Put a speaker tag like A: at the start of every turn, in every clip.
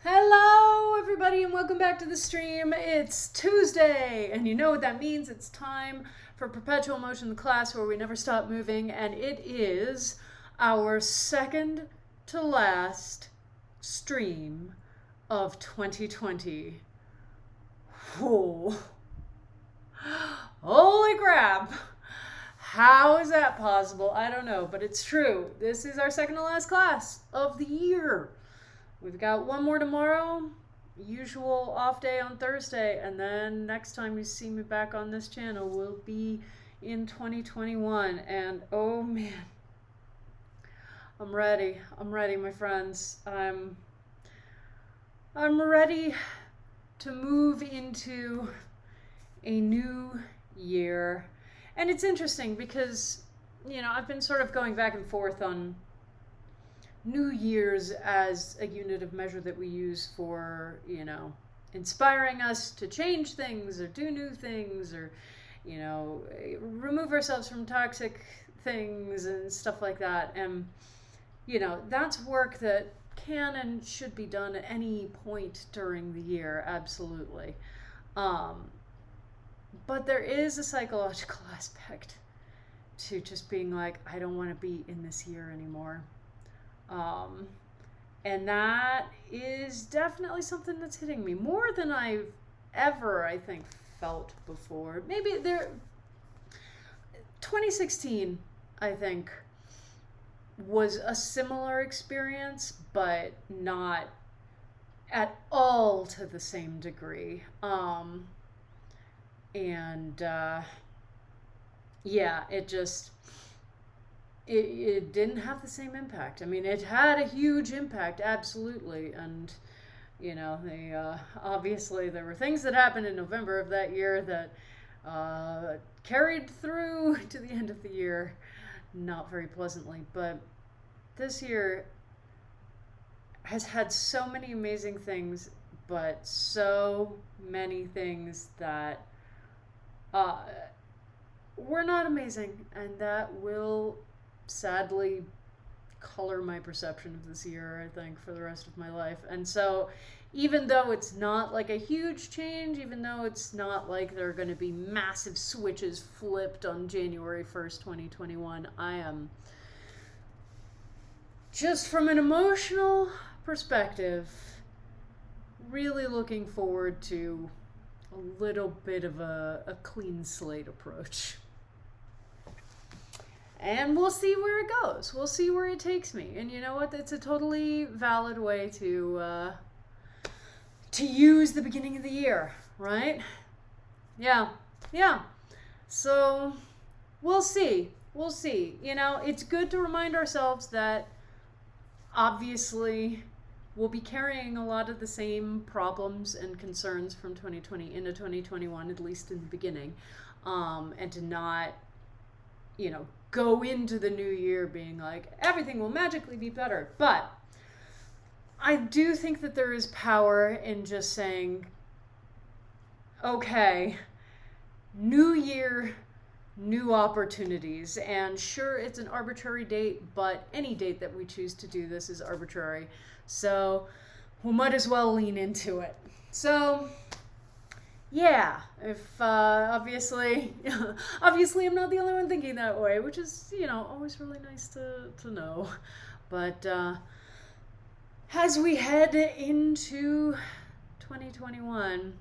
A: Hello, everybody, and welcome back to the stream. It's Tuesday, and you know what that means. It's time for Perpetual Motion, the class where we never stop moving, and it is our second to last stream of 2020. Whoa. Holy crap! How is that possible? I don't know, but it's true. This is our second to last class of the year. We've got one more tomorrow, usual off day on Thursday, and then next time you see me back on this channel will be in 2021. And oh man, I'm ready. I'm ready, my friends. I'm ready to move into a new year. And it's interesting because, I've been sort of going back and forth on New Year's as a unit of measure that we use for, inspiring us to change things or do new things or, remove ourselves from toxic things and stuff like that. And, that's work that can and should be done at any point during the year, absolutely. But there is a psychological aspect to just being like, I don't want to be in this year anymore. And that is definitely something that's hitting me more than I've ever, I think, felt before. Maybe 2016, I think, was a similar experience, but not at all to the same degree. Yeah, it didn't have the same impact. I mean, it had a huge impact, absolutely. And, obviously there were things that happened in November of that year that carried through to the end of the year, not very pleasantly. But this year has had so many amazing things, but so many things that were not amazing, and that will sadly color my perception of this year, I think, for the rest of my life. And so even though it's not like a huge change, even though it's not like there are going to be massive switches flipped on January 1st, 2021, I am just from an emotional perspective really looking forward to a little bit of a clean slate approach. And we'll see where it goes. We'll see where it takes me. And you know what? It's a totally valid way to use the beginning of the year, right? Yeah. So we'll see. It's good to remind ourselves that obviously we'll be carrying a lot of the same problems and concerns from 2020 into 2021, at least in the beginning, and to not, go into the new year being like, everything will magically be better. But I do think that there is power in just saying, okay, new year, new opportunities. And sure, it's an arbitrary date, but any date that we choose to do this is arbitrary. So we might as well lean into it. So yeah, if obviously I'm not the only one thinking that way, which is, always really nice to know. But as we head into 2021,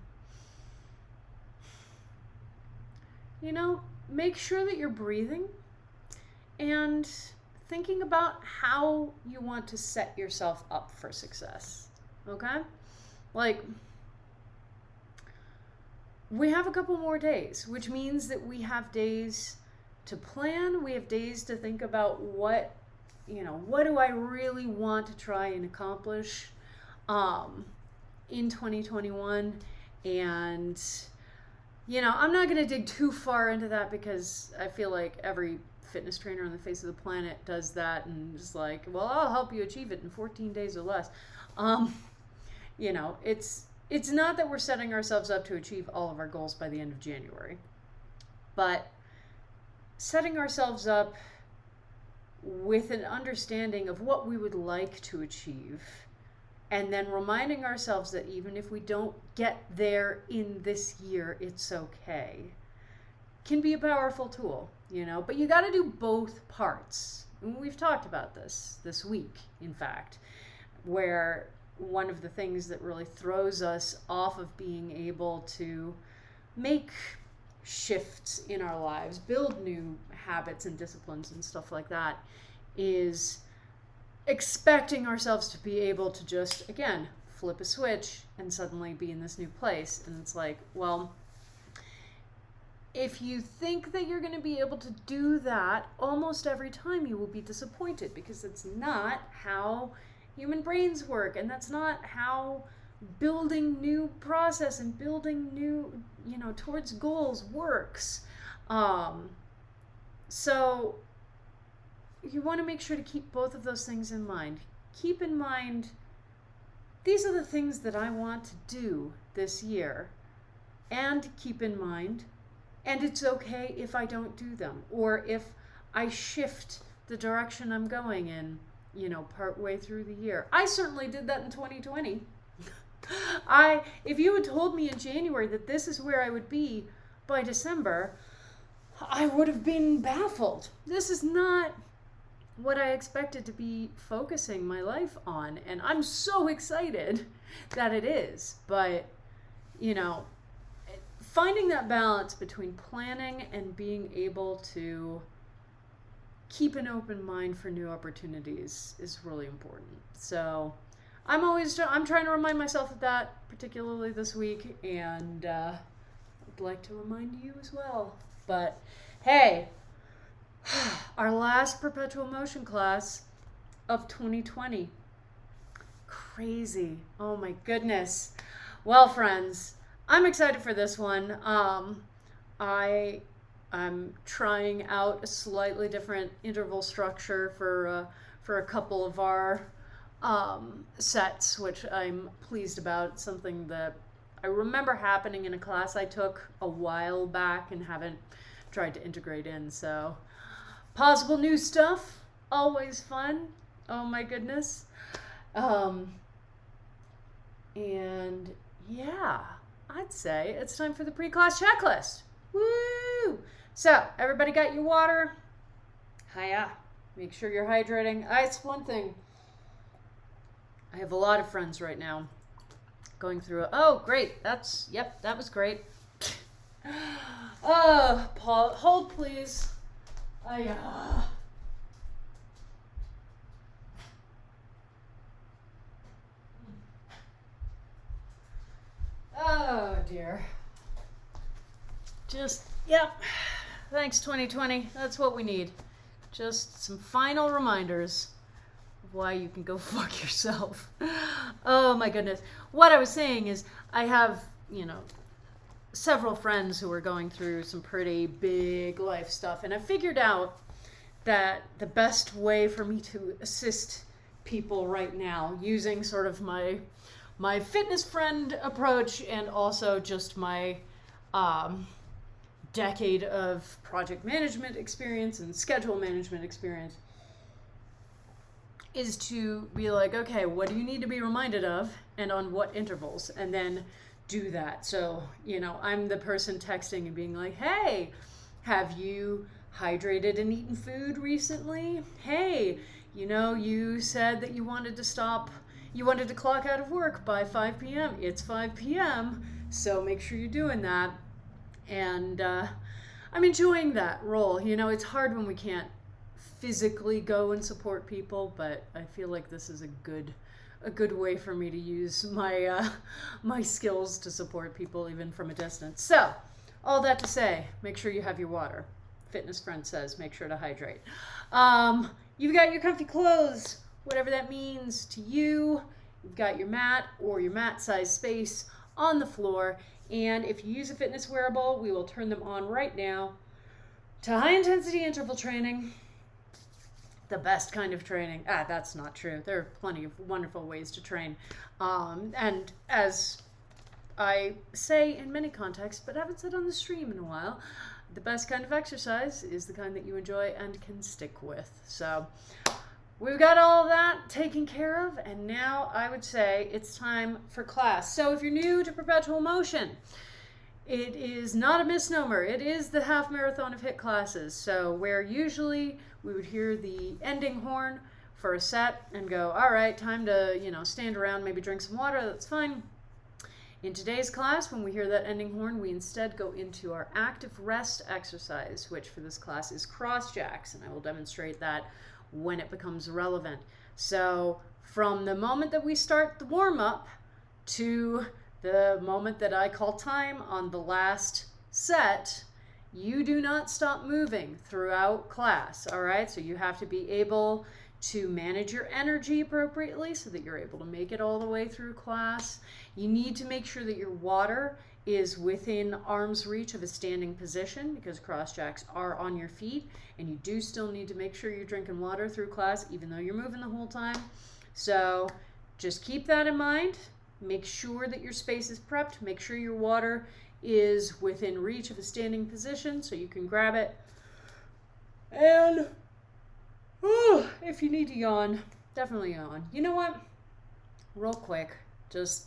A: make sure that you're breathing and thinking about how you want to set yourself up for success. Okay? Like, we have a couple more days, which means that we have days to plan. We have days to think about what do I really want to try and accomplish in 2021. And, I'm not going to dig too far into that because I feel like every fitness trainer on the face of the planet does that and is like, well, I'll help you achieve it in 14 days or less. It's not that we're setting ourselves up to achieve all of our goals by the end of January, but setting ourselves up with an understanding of what we would like to achieve And then reminding ourselves that even if we don't get there in this year, it's okay, can be a powerful tool, but you got to do both parts. And we've talked about this week, in fact, where one of the things that really throws us off of being able to make shifts in our lives, build new habits and disciplines and stuff like that, is expecting ourselves to be able to just, again, flip a switch and suddenly be in this new place. And it's like, well, if you think that you're going to be able to do that almost every time, you will be disappointed, because it's not how human brains work, and that's not how building new process and building new, towards goals works. So you want to make sure to keep both of those things in mind. Keep in mind, these are the things that I want to do this year, and keep in mind, and it's okay if I don't do them, or if I shift the direction I'm going in, part way through the year. I certainly did that in 2020. If you had told me in January that this is where I would be by December, I would have been baffled. This is not what I expected to be focusing my life on, and I'm so excited that it is. But, finding that balance between planning and being able to keep an open mind for new opportunities is really important. So I'm trying to remind myself of that, particularly this week, and I'd like to remind you as well. But hey, our last perpetual motion class of 2020. Crazy. Oh my goodness. Well, friends, I'm excited for this one. I'm trying out a slightly different interval structure for a couple of our sets, which I'm pleased about. It's something that I remember happening in a class I took a while back and haven't tried to integrate in. So possible new stuff, always fun. Oh my goodness. And yeah, I'd say it's time for the pre-class checklist. Woo! So, everybody got your water? Hiya. Make sure you're hydrating. It's one thing. I have a lot of friends right now going through oh, great. That was great. Paul, hold please. Oh dear. Thanks 2020. That's what we need. Just some final reminders of why you can go fuck yourself. Oh my goodness. What I was saying is I have, several friends who are going through some pretty big life stuff, and I figured out that the best way for me to assist people right now, using sort of my fitness friend approach and also just my decade of project management experience and schedule management experience, is to be like, okay, what do you need to be reminded of and on what intervals, and then do that. So, I'm the person texting and being like, hey, have you hydrated and eaten food recently? Hey, you said that you wanted to clock out of work by 5 p.m. It's 5 p.m., so make sure you're doing that. And I'm enjoying that role. It's hard when we can't physically go and support people, but I feel like this is a good way for me to use my skills to support people even from a distance. So, all that to say, make sure you have your water. Fitness friend says, make sure to hydrate. You've got your comfy clothes, whatever that means to you. You've got your mat or your mat-sized space on the floor. And if you use a fitness wearable, we will turn them on right now to high-intensity interval training. The best kind of training. That's not true. There are plenty of wonderful ways to train. And as I say in many contexts, but haven't said on the stream in a while, the best kind of exercise is the kind that you enjoy and can stick with. So we've got all of that taken care of, and now I would say it's time for class. So if you're new to perpetual motion, it is not a misnomer. It is the half marathon of HIIT classes. So where usually we would hear the ending horn for a set and go, all right, time to, stand around, maybe drink some water, that's fine. In today's class, when we hear that ending horn, we instead go into our active rest exercise, which for this class is cross jacks, and I will demonstrate that when it becomes relevant. So from the moment that we start the warm-up to the moment that I call time on the last set, you do not stop moving throughout class, all right? So you have to be able to manage your energy appropriately so that you're able to make it all the way through class. You need to make sure that your water is within arm's reach of a standing position, because cross jacks are on your feet, and you do still need to make sure you're drinking water through class even though you're moving the whole time. So just keep that in mind. Make sure that your space is prepped. Make sure your water is within reach of a standing position so you can grab it. And if you need to yawn, definitely yawn. You know what? Real quick, just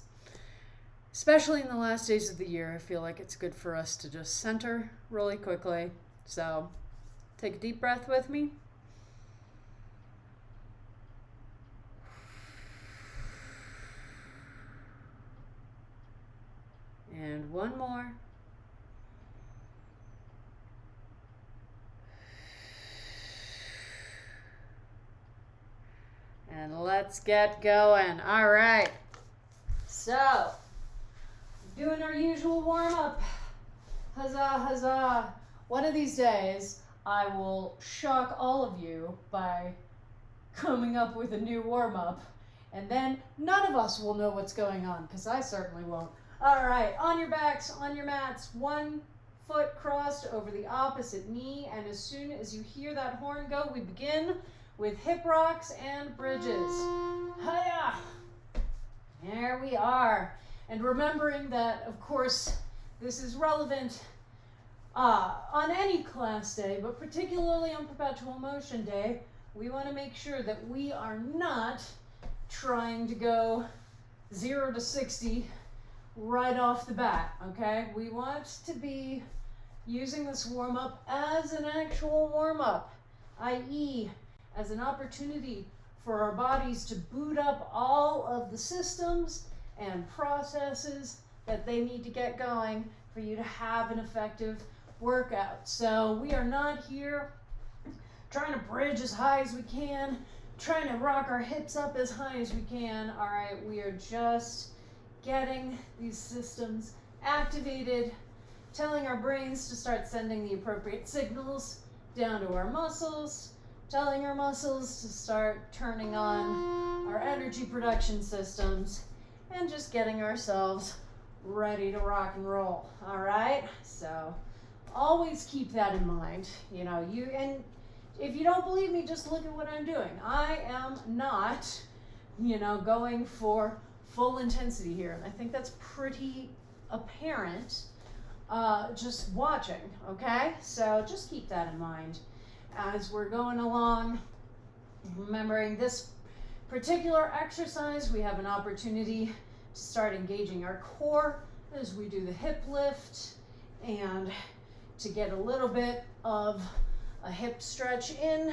A: especially in the last days of the year, I feel like it's good for us to just center really quickly. So take a deep breath with me. And one more. And let's get going. All right. So, doing our usual warm-up. Huzzah, huzzah. One of these days, I will shock all of you by coming up with a new warm-up, and then none of us will know what's going on, because I certainly won't. All right, on your backs, on your mats, one foot crossed over the opposite knee, and as soon as you hear that horn go, we begin with hip rocks and bridges. Hiya! There we are. And remembering that, of course, this is relevant on any class day, but particularly on perpetual motion day, we want to make sure that we are not trying to go 0 to 60 right off the bat, okay? We want to be using this warm-up as an actual warm-up, i.e., as an opportunity for our bodies to boot up all of the systems and processes that they need to get going for you to have an effective workout. So we are not here trying to bridge as high as we can, trying to rock our hips up as high as we can. All right, we are just getting these systems activated, telling our brains to start sending the appropriate signals down to our muscles, telling our muscles to start turning on our energy production systems, and just getting ourselves ready to rock and roll. All right, so always keep that in mind. And if you don't believe me, just look at what I'm doing. I am not, going for full intensity here, and I think that's pretty apparent just watching, okay? So just keep that in mind as we're going along. Remembering this particular exercise, we have an opportunity to start engaging our core as we do the hip lift, and to get a little bit of a hip stretch in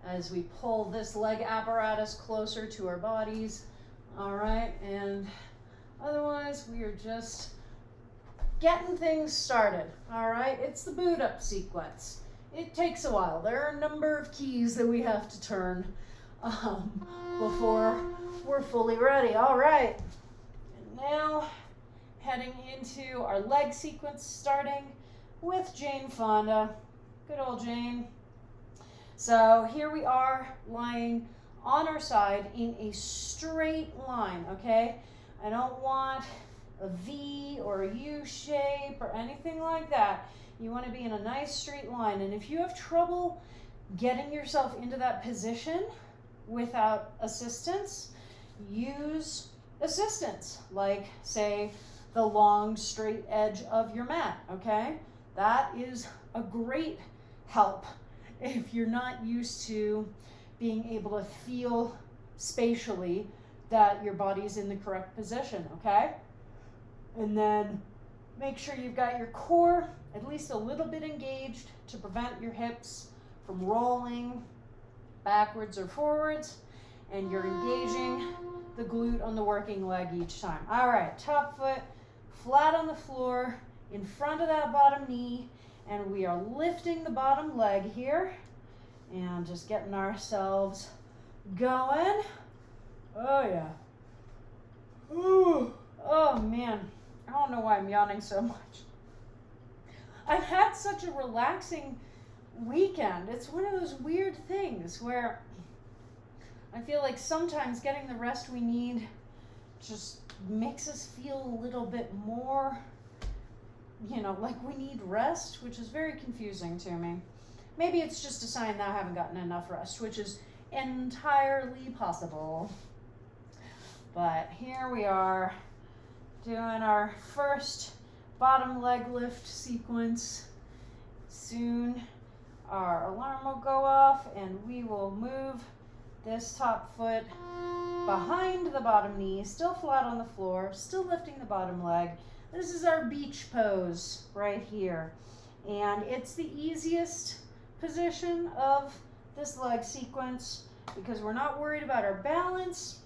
A: as we pull this leg apparatus closer to our bodies. All right, and otherwise we are just getting things started. All right, it's the boot up sequence. It takes a while. There are a number of keys that we have to turn before we're fully ready. All right, and now heading into our leg sequence, starting with Jane Fonda. Good old Jane. So here we are lying on our side in a straight line, okay? I don't want a V or a U shape or anything like that. You want to be in a nice straight line. And if you have trouble getting yourself into that position without assistance, use assistance, like, say, the long straight edge of your mat, okay? That is a great help if you're not used to being able to feel spatially that your body's in the correct position, okay? And then make sure you've got your core at least a little bit engaged to prevent your hips from rolling backwards or forwards, and you're engaging the glute on the working leg each time. All right, top foot flat on the floor in front of that bottom knee, and we are lifting the bottom leg here and just getting ourselves going. Oh yeah. Ooh. Oh man, I don't know why I'm yawning so much. I've had such a relaxing weekend. It's one of those weird things where I feel like sometimes getting the rest we need just makes us feel a little bit more, like we need rest, which is very confusing to me. Maybe it's just a sign that I haven't gotten enough rest, which is entirely possible. But here we are doing our first bottom leg lift sequence. Soon our alarm will go off and we will move this top foot behind the bottom knee, still flat on the floor, still lifting the bottom leg. This is our beach pose right here. And it's the easiest position of this leg sequence because we're not worried about our balance.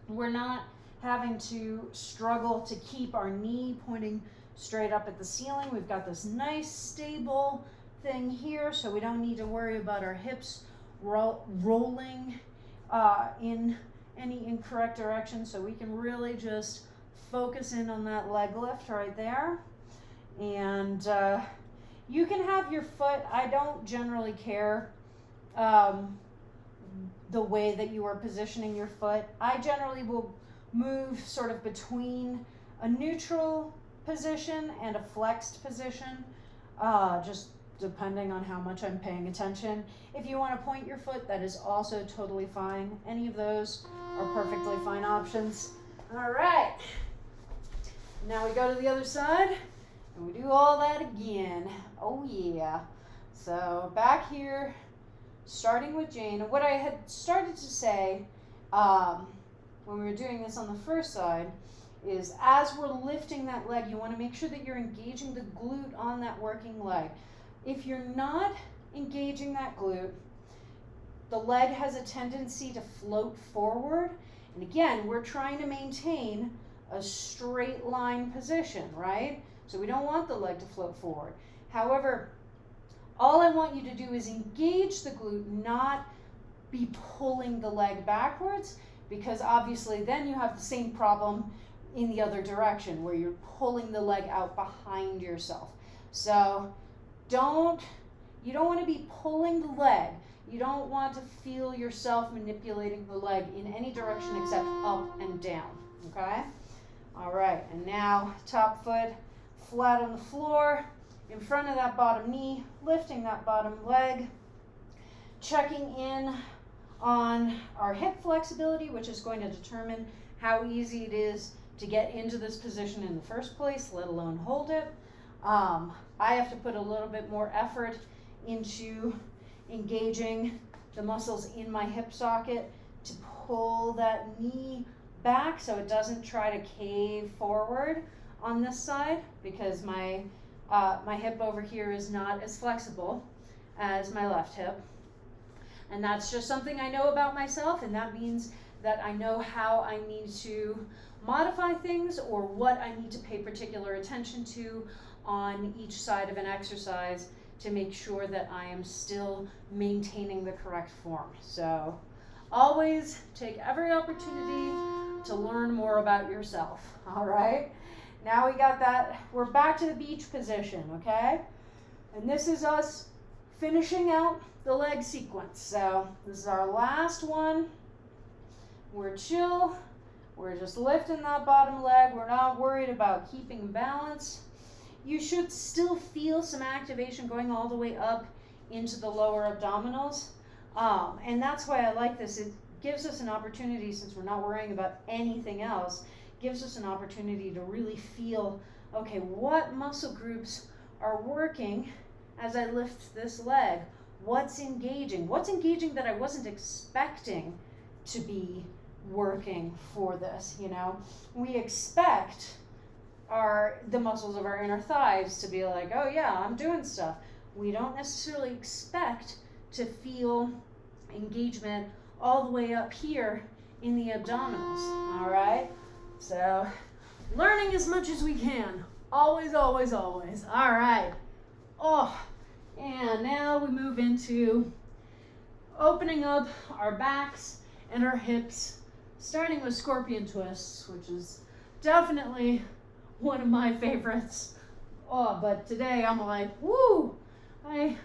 A: We're not having to struggle to keep our knee pointing straight up at the ceiling. We've got this nice stable thing here, so we don't need to worry about our hips rolling in any incorrect direction. So we can really just focus in on that leg lift right there. And you can have your foot, I don't generally care the way that you are positioning your foot. I generally will move sort of between a neutral position and a flexed position, just depending on how much I'm paying attention. If you want to point your foot, that is also totally fine. Any of those are perfectly fine options. All right. Now we go to the other side and we do all that again. Oh yeah. So back here, starting with Jane. What I had started to say when we were doing this on the first side is as we're lifting that leg, you want to make sure that you're engaging the glute on that working leg. If you're not engaging that glute, the leg has a tendency to float forward. And again, we're trying to maintain a straight line position, right? So we don't want the leg to float forward. However, all I want you to do is engage the glute, not be pulling the leg backwards, because obviously then you have the same problem in the other direction where you're pulling the leg out behind yourself. So you don't want to be pulling the leg. You don't want to feel yourself manipulating the leg in any direction except up and down, okay? All right, and now top foot flat on the floor, in front of that bottom knee, lifting that bottom leg, checking in on our hip flexibility, which is going to determine how easy it is to get into this position in the first place, let alone hold it. I have to put a little bit more effort into engaging the muscles in my hip socket to pull that knee back so it doesn't try to cave forward on this side, because my hip over here is not as flexible as my left hip. And that's just something I know about myself, and that means that I know how I need to modify things or what I need to pay particular attention to on each side of an exercise to make sure that I am still maintaining the correct form. So always take every opportunity to learn more about yourself. All right, now we got that. We're back to the beach position, okay? And this is us finishing out the leg sequence. So this is our last one. We're chill. We're just lifting that bottom leg. We're not worried about keeping balance. You should still feel some activation going all the way up into the lower abdominals. And that's why I like this. It gives us an opportunity, since we're not worrying about anything else, gives us an opportunity to really feel, okay, what muscle groups are working as I lift this leg? What's engaging? What's engaging that I wasn't expecting to be working for this, you know? We expect the muscles of our inner thighs to be like, oh yeah, I'm doing stuff. We don't necessarily expect to feel engagement all the way up here in the abdominals, all right? So, learning as much as we can. Always, always, always. All right. Oh, and now we move into opening up our backs and our hips, starting with scorpion twists, which is definitely one of my favorites. Oh, but today I'm like, woo, I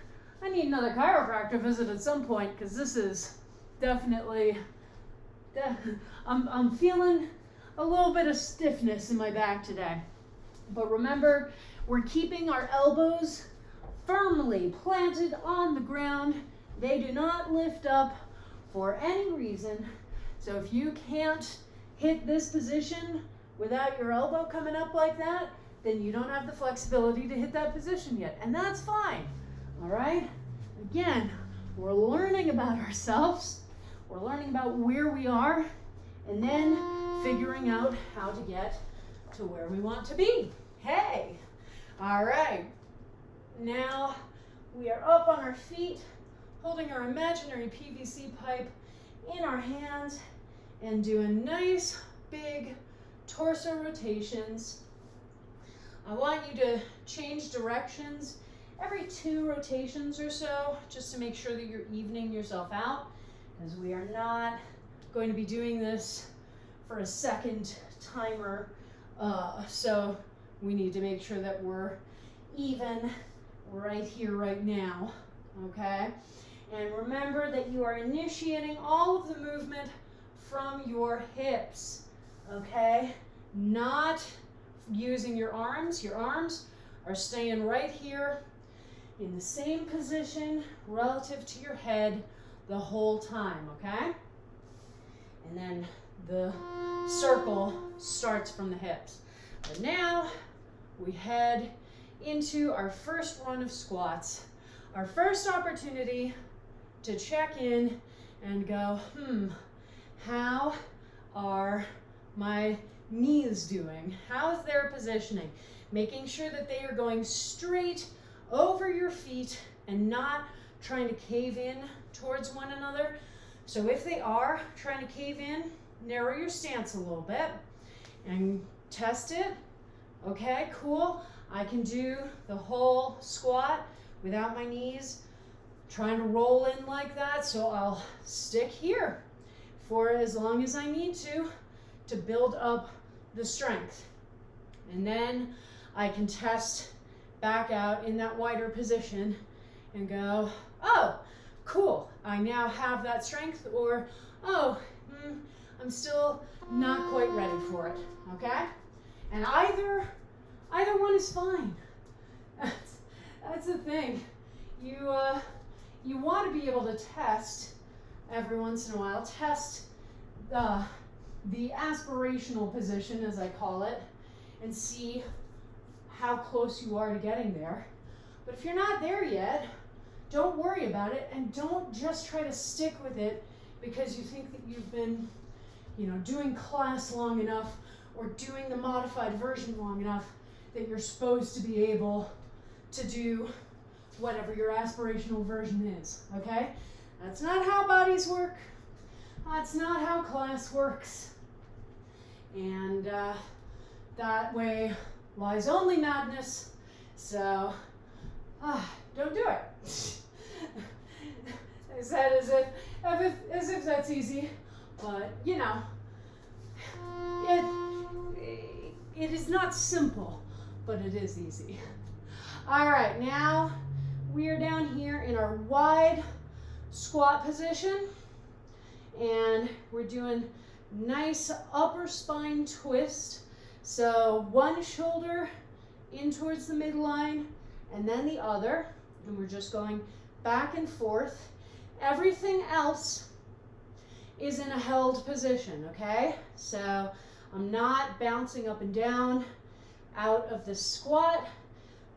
A: need another chiropractor visit at some point, because this is definitely, I'm feeling a little bit of stiffness in my back today. But remember, we're keeping our elbows firmly planted on the ground. They do not lift up for any reason. So if you can't hit this position without your elbow coming up like that, then you don't have the flexibility to hit that position yet. And that's fine, all right? Again, we're learning about ourselves. We're learning about where we are, and then figuring out how to get to where we want to be. Hey, all right. Now we are up on our feet, holding our imaginary PVC pipe in our hands and doing nice big torso rotations. I want you to change directions every 2 rotations or so, just to make sure that you're evening yourself out, because we are not going to be doing this for a second timer. So we need to make sure that we're even right here, right now, okay? And remember that you are initiating all of the movement from your hips, okay? Not using your arms. Your arms are staying right here in the same position relative to your head the whole time, okay? And then the circle starts from the hips. But now we head into our first run of squats. Our first opportunity to check in and go, how are my knees doing? How's their positioning? Making sure that they are going straight over your feet and not trying to cave in towards one another. So if they are trying to cave in, narrow your stance a little bit and test it. Okay, cool. I can do the whole squat without my knees trying to roll in like that, so I'll stick here for as long as I need to build up the strength. And then I can test back out in that wider position and go, oh, cool, I now have that strength, or, oh, I'm still not quite ready for it, okay? And either one is fine. That's the thing. You want to be able to test every once in a while, test the aspirational position, as I call it, and see how close you are to getting there. But if you're not there yet, don't worry about it, and don't just try to stick with it because you think that you've been, doing class long enough or doing the modified version long enough that you're supposed to be able to do whatever your aspirational version is, okay? That's not how bodies work. That's not how class works. And that way lies only madness. So, don't do it. I said as if that's easy, but it is not simple, but it is easy. All right, now we are down here in our wide squat position, and we're doing nice upper spine twist. So one shoulder in towards the midline and then the other, and we're just going back and forth. Everything else is in a held position, okay? So I'm not bouncing up and down out of the squat,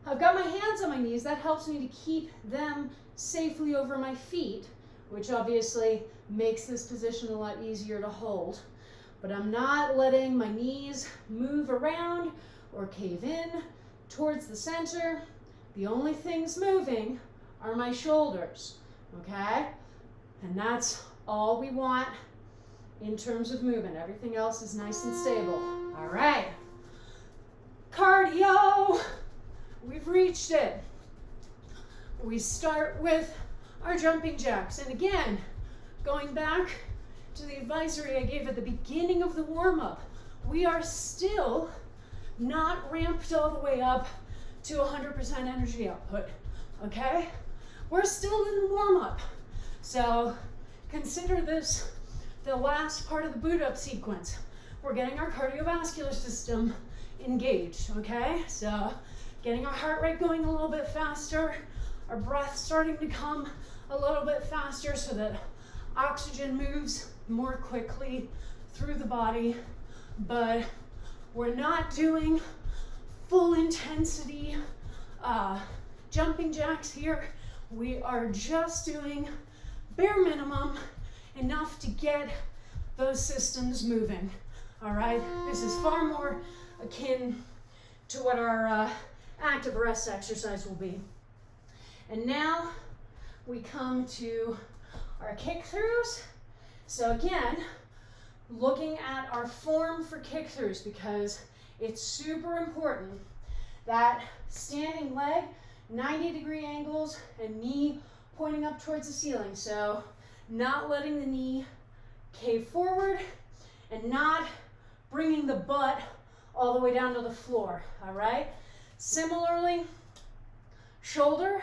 A: I've got my hands on my knees. That helps me to keep them safely over my feet, which obviously makes this position a lot easier to hold. But I'm not letting my knees move around or cave in towards the center. The only things moving are my shoulders, okay? And that's all we want in terms of movement. Everything else is nice and stable. All right. Cardio. We've reached it. We start with our jumping jacks. And again, going back to the advisory I gave at the beginning of the warm-up, we are still not ramped all the way up to 100% energy output, okay? We're still in the warm-up. So consider this the last part of the boot up sequence. We're getting our cardiovascular system engaged, okay? So getting our heart rate going a little bit faster, our breath starting to come a little bit faster so that oxygen moves more quickly through the body, but we're not doing full intensity jumping jacks here. We are just doing bare minimum, enough to get those systems moving, all right? This is far more akin to what our active rest exercise will be. And now we come to our kick throughs. So again, looking at our form for kick throughs, because it's super important that standing leg, 90-degree angles, and knee pointing up towards the ceiling. So not letting the knee cave forward and not bringing the butt all the way down to the floor, all right? Similarly, shoulder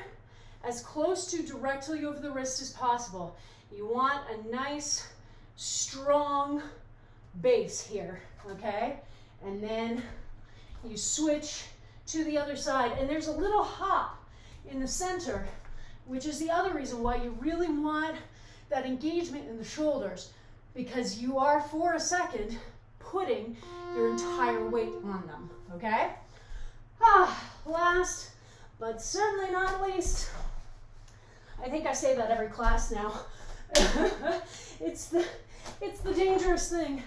A: as close to directly over the wrist as possible. You want a nice, strong base here, okay? And then you switch to the other side, and there's a little hop in the center, which is the other reason why you really want that engagement in the shoulders, because you are, for a second, putting your entire weight on them, okay? Last, but certainly not least, I think I say that every class now. It's the dangerous thing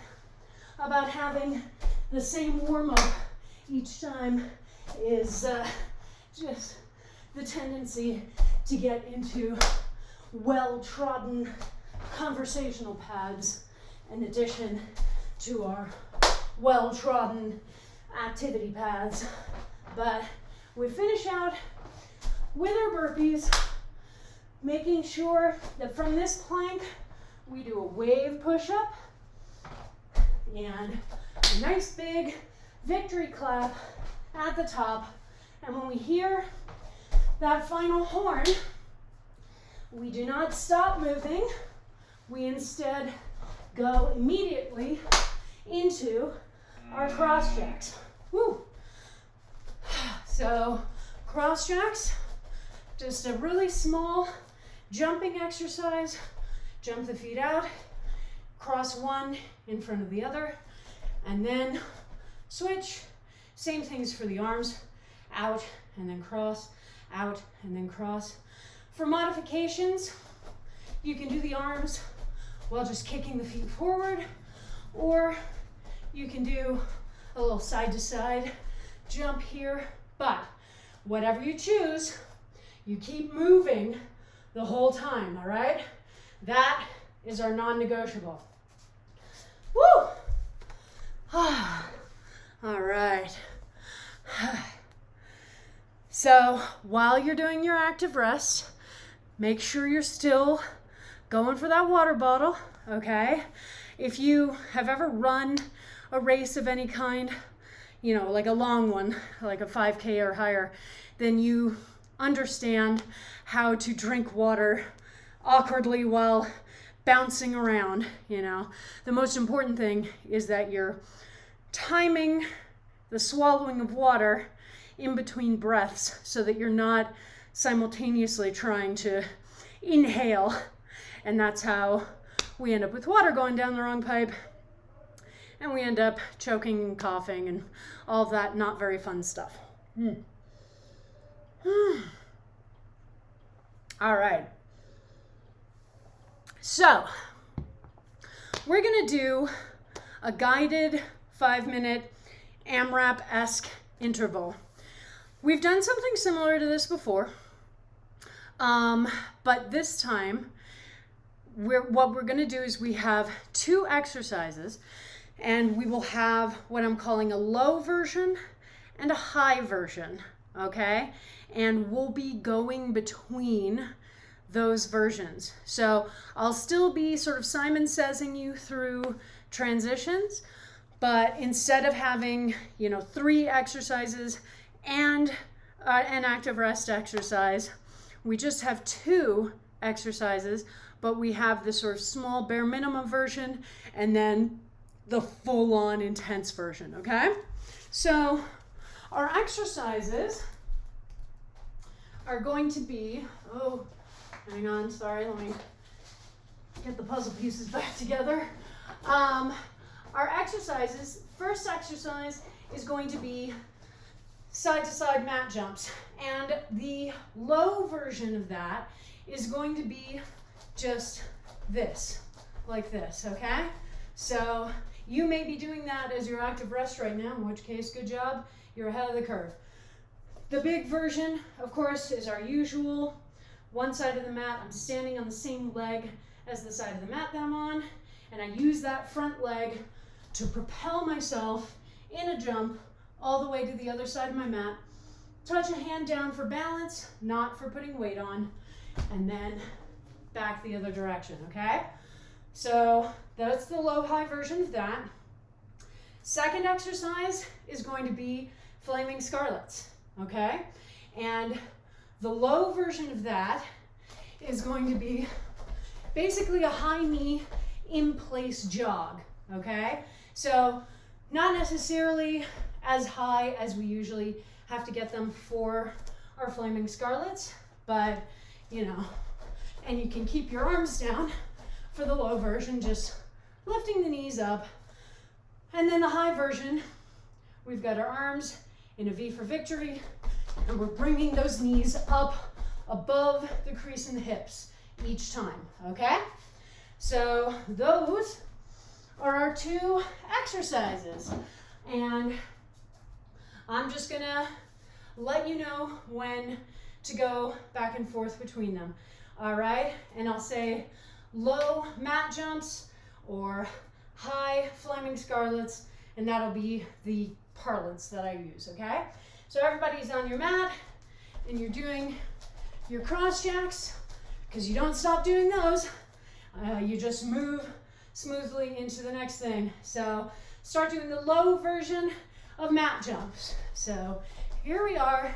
A: about having the same warm-up each time is just the tendency to get into well-trodden conversational paths in addition to our well-trodden activity paths. But we finish out with our burpees, making sure that from this plank we do a wave push-up and a nice big victory clap at the top. And when we hear that final horn, we do not stop moving. We instead go immediately into our cross jacks. Woo. So cross jacks, just a really small jumping exercise. Jump the feet out, cross one in front of the other, and then switch. Same things for the arms, out and then cross, out and then cross. For modifications, you can do the arms while just kicking the feet forward, or you can do a little side to side jump here, but whatever you choose, you keep moving the whole time, all right? That is our non-negotiable. Woo! All right. So while you're doing your active rest, make sure you're still going for that water bottle, okay? If you have ever run a race of any kind, you know, like a long one, like a 5K or higher, then you understand how to drink water awkwardly while bouncing around, you know. The most important thing is that you're timing the swallowing of water in between breaths so that you're not simultaneously trying to inhale, and that's how we end up with water going down the wrong pipe, and we end up choking and coughing and all of that not very fun stuff. All right. So we're going to do a guided 5-minute AMRAP-esque interval. We've done something similar to this before, but this time what we're going to do is we have 2 exercises, and we will have what I'm calling a low version and a high version, okay? And we'll be going between those versions. So I'll still be sort of Simon Says-ing you through transitions, but instead of having, 3 exercises and an active rest exercise, we just have 2 exercises, but we have the sort of small bare minimum version and then the full-on intense version, okay? So our exercises are going to be, hang on, sorry, let me get the puzzle pieces back together. Our exercises, first exercise is going to be side-to-side mat jumps, and the low version of that is going to be just this, like this, okay? So you may be doing that as your active rest right now, in which case, good job, you're ahead of the curve. The big version, of course, is our usual one side of the mat. I'm standing on the same leg as the side of the mat that I'm on, and I use that front leg to propel myself in a jump all the way to the other side of my mat. Touch a hand down for balance, not for putting weight on, and then back the other direction, okay? So that's the low-high version of that. Second exercise is going to be Flaming Scarlets, okay? And the low version of that is going to be basically a high knee in place jog, okay? So not necessarily as high as we usually have to get them for our Flaming Scarlets, but and you can keep your arms down for the low version, just lifting the knees up. And then the high version, we've got our arms in a V for victory, and we're bringing those knees up above the crease in the hips each time, okay? So those are our 2 exercises, and I'm just gonna let you know when to go back and forth between them, all right? And I'll say low mat jumps or high Flaming Scarlets, and that'll be the parlance that I use, okay? So everybody's on your mat, and you're doing your cross jacks, because you don't stop doing those. You just move smoothly into the next thing. So start doing the low version of mat jumps. So here we are,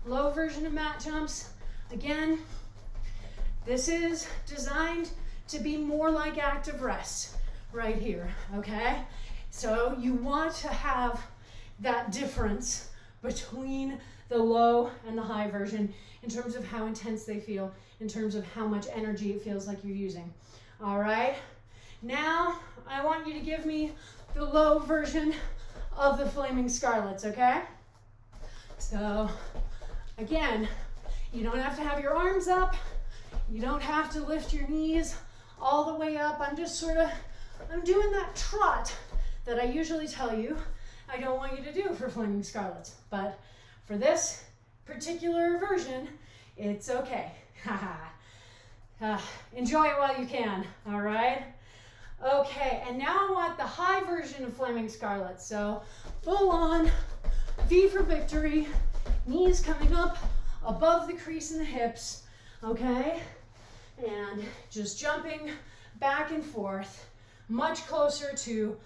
A: low version of mat jumps. Again, this is designed to be more like active rest right here, okay? So you want to have that difference between the low and the high version in terms of how intense they feel, in terms of how much energy it feels like you're using. All right, now I want you to give me the low version of the Flaming Scarlets, okay? So again, you don't have to have your arms up, you don't have to lift your knees all the way up. I'm doing that trot that I usually tell you I don't want you to do for Flaming Scarlets, but for this particular version, it's okay. Enjoy it while you can, all right? Okay, and now I want the high version of Flaming Scarlets. So full on V for victory, knees coming up above the crease in the hips, okay? And just jumping back and forth, much closer to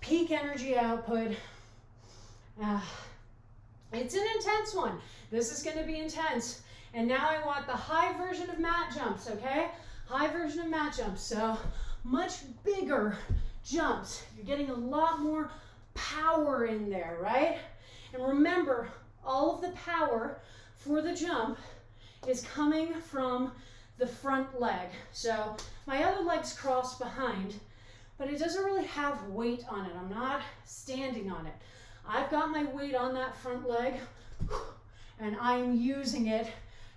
A: peak energy output. It's an intense one. This is going to be intense. And now I want the high version of mat jumps, okay? High version of mat jumps. So much bigger jumps. You're getting a lot more power in there, right? And remember, all of the power for the jump is coming from the front leg. So my other leg's crossed behind, but it doesn't really have weight on it. I'm not standing on it. I've got my weight on that front leg, and I'm using it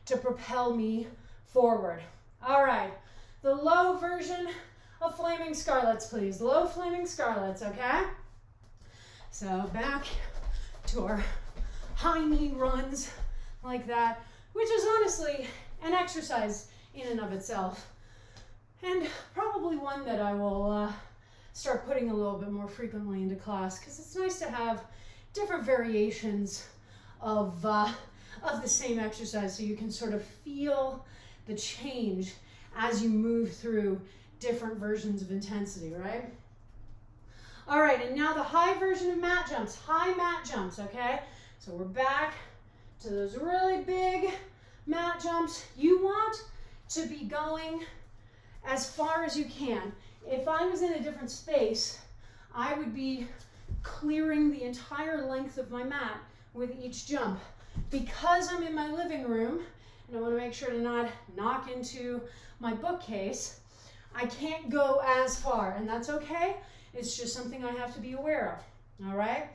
A: to propel me forward. All right, the low version of Flaming Scarlets, please. Low Flaming Scarlets, okay? So back to our high knee runs like that, which is honestly an exercise in and of itself, and probably one that I will start putting a little bit more frequently into class, because it's nice to have different variations of the same exercise, so you can sort of feel the change as you move through different versions of intensity, right? All right, and now the high version of mat jumps, high mat jumps, okay? So we're back to those really big mat jumps. You want to be going as far as you can. If I was in a different space, I would be clearing the entire length of my mat with each jump. Because I'm in my living room, and I want to make sure to not knock into my bookcase, I can't go as far, and that's okay. It's just something I have to be aware of, all right?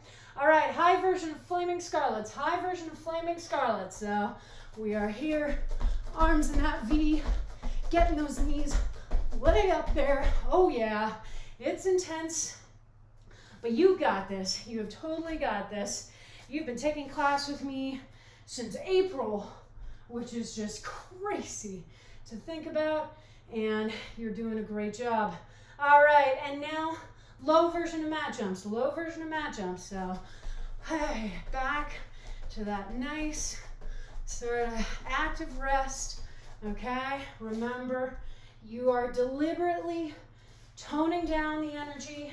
A: All right, high version of Flaming Scarlets, high version of Flaming Scarlets. So we are here, arms in that V, getting those knees way up there. Oh yeah, it's intense, but you got this. You have totally got this. You've been taking class with me since April, which is just crazy to think about, and you're doing a great job. All right, and now low version of mat jumps, low version of mat jumps. So, hey, back to that nice sort of active rest, okay? Remember, you are deliberately toning down the energy.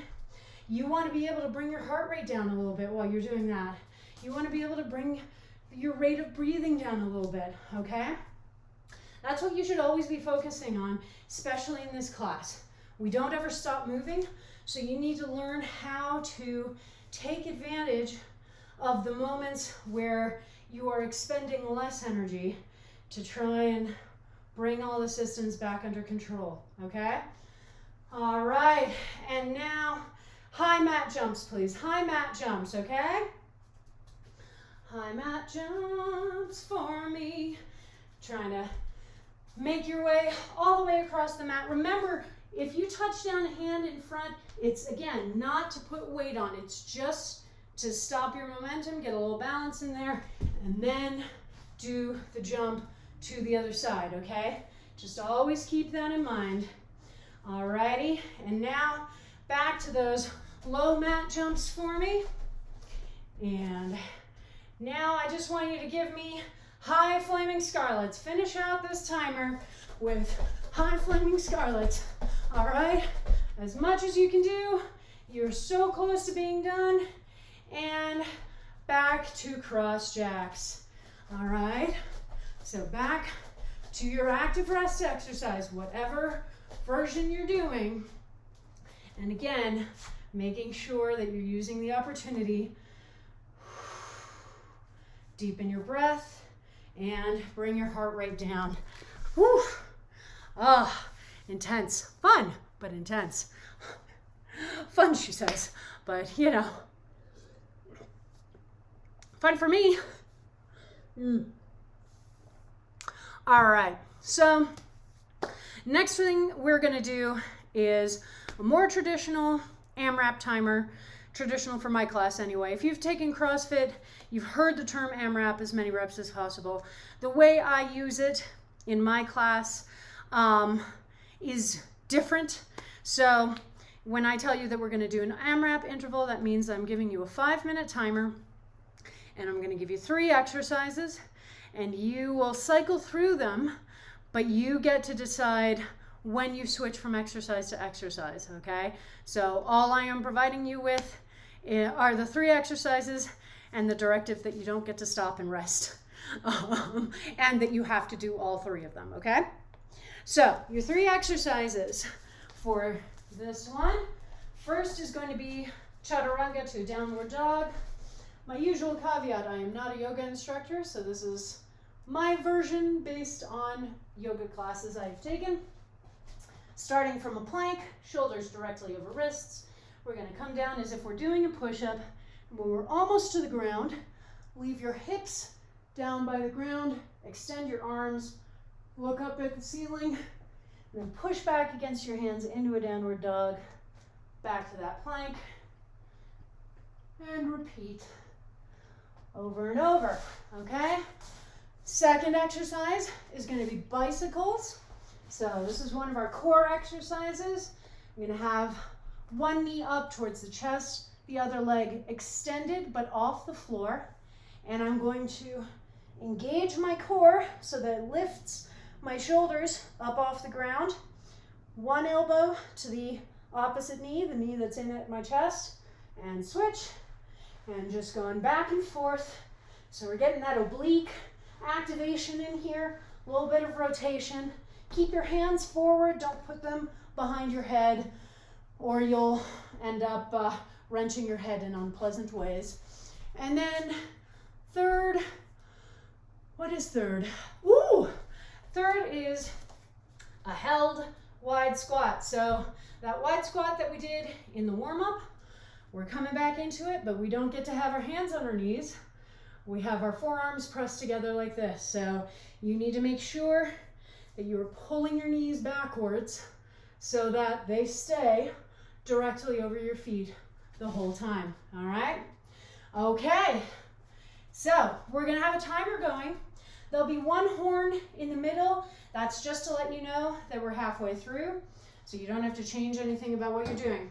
A: You want to be able to bring your heart rate down a little bit while you're doing that. You want to be able to bring your rate of breathing down a little bit, okay? That's what you should always be focusing on, especially in this class. We don't ever stop moving, so you need to learn how to take advantage of the moments where you are expending less energy to try and bring all the systems back under control, okay? All right, and now high mat jumps, please. High mat jumps, okay? High mat jumps for me. Trying to make your way all the way across the mat. Remember, if you touch down a hand in front, it's, again, not to put weight on. It's just to stop your momentum, get a little balance in there, and then do the jump to the other side, okay? Just always keep that in mind. Alrighty, and now back to those low mat jumps for me. And now I just want you to give me high Flaming Scarlets. Finish out this timer with high Flaming Scarlets. All right, as much as you can do. You're so close to being done. And back to cross jacks. All right, so back to your active rest exercise, whatever version you're doing. And again, making sure that you're using the opportunity. Deepen your breath and bring your heart rate down. Whew. Ah, intense. Fun, but intense. Fun, she says, but you know, fun for me. All right, so next thing we're gonna do is a more traditional AMRAP timer, traditional for my class anyway. If you've taken CrossFit, you've heard the term AMRAP, as many reps as possible. The way I use it in my class is different. So when I tell you that we're gonna do an AMRAP interval, that means I'm giving you a 5-minute timer, and I'm gonna give you 3 exercises, and you will cycle through them, but you get to decide when you switch from exercise to exercise, okay? So all I am providing you with are the 3 exercises and the directive that you don't get to stop and rest, and that you have to do all 3 of them, okay? So your 3 exercises for this one, first is going to be chaturanga to downward dog. My usual caveat, I am not a yoga instructor, so this is my version based on yoga classes I've taken. Starting from a plank, shoulders directly over wrists. We're going to come down as if we're doing a push-up. When we're almost to the ground, leave your hips down by the ground, extend your arms, look up at the ceiling, and then push back against your hands into a downward dog, back to that plank, and repeat over and over, okay? Second exercise is going to be bicycles. So this is one of our core exercises. I'm going to have one knee up towards the chest, the other leg extended but off the floor. And I'm going to engage my core so that it lifts my shoulders up off the ground. One elbow to the opposite knee, the knee that's in at my chest, and switch. And just going back and forth. So we're getting that oblique activation in here, a little bit of rotation. Keep your hands forward, don't put them behind your head, or you'll end up wrenching your head in unpleasant ways. And then third, what is third? Ooh, third is a held wide squat. So that wide squat that we did in the warm-up, we're coming back into it, but we don't get to have our hands on our knees. We have our forearms pressed together like this. So you need to make sure that you're pulling your knees backwards so that they stay directly over your feet the whole time, all right? Okay, so we're gonna have a timer going. There'll be one horn in the middle. That's just to let you know that we're halfway through, so you don't have to change anything about what you're doing.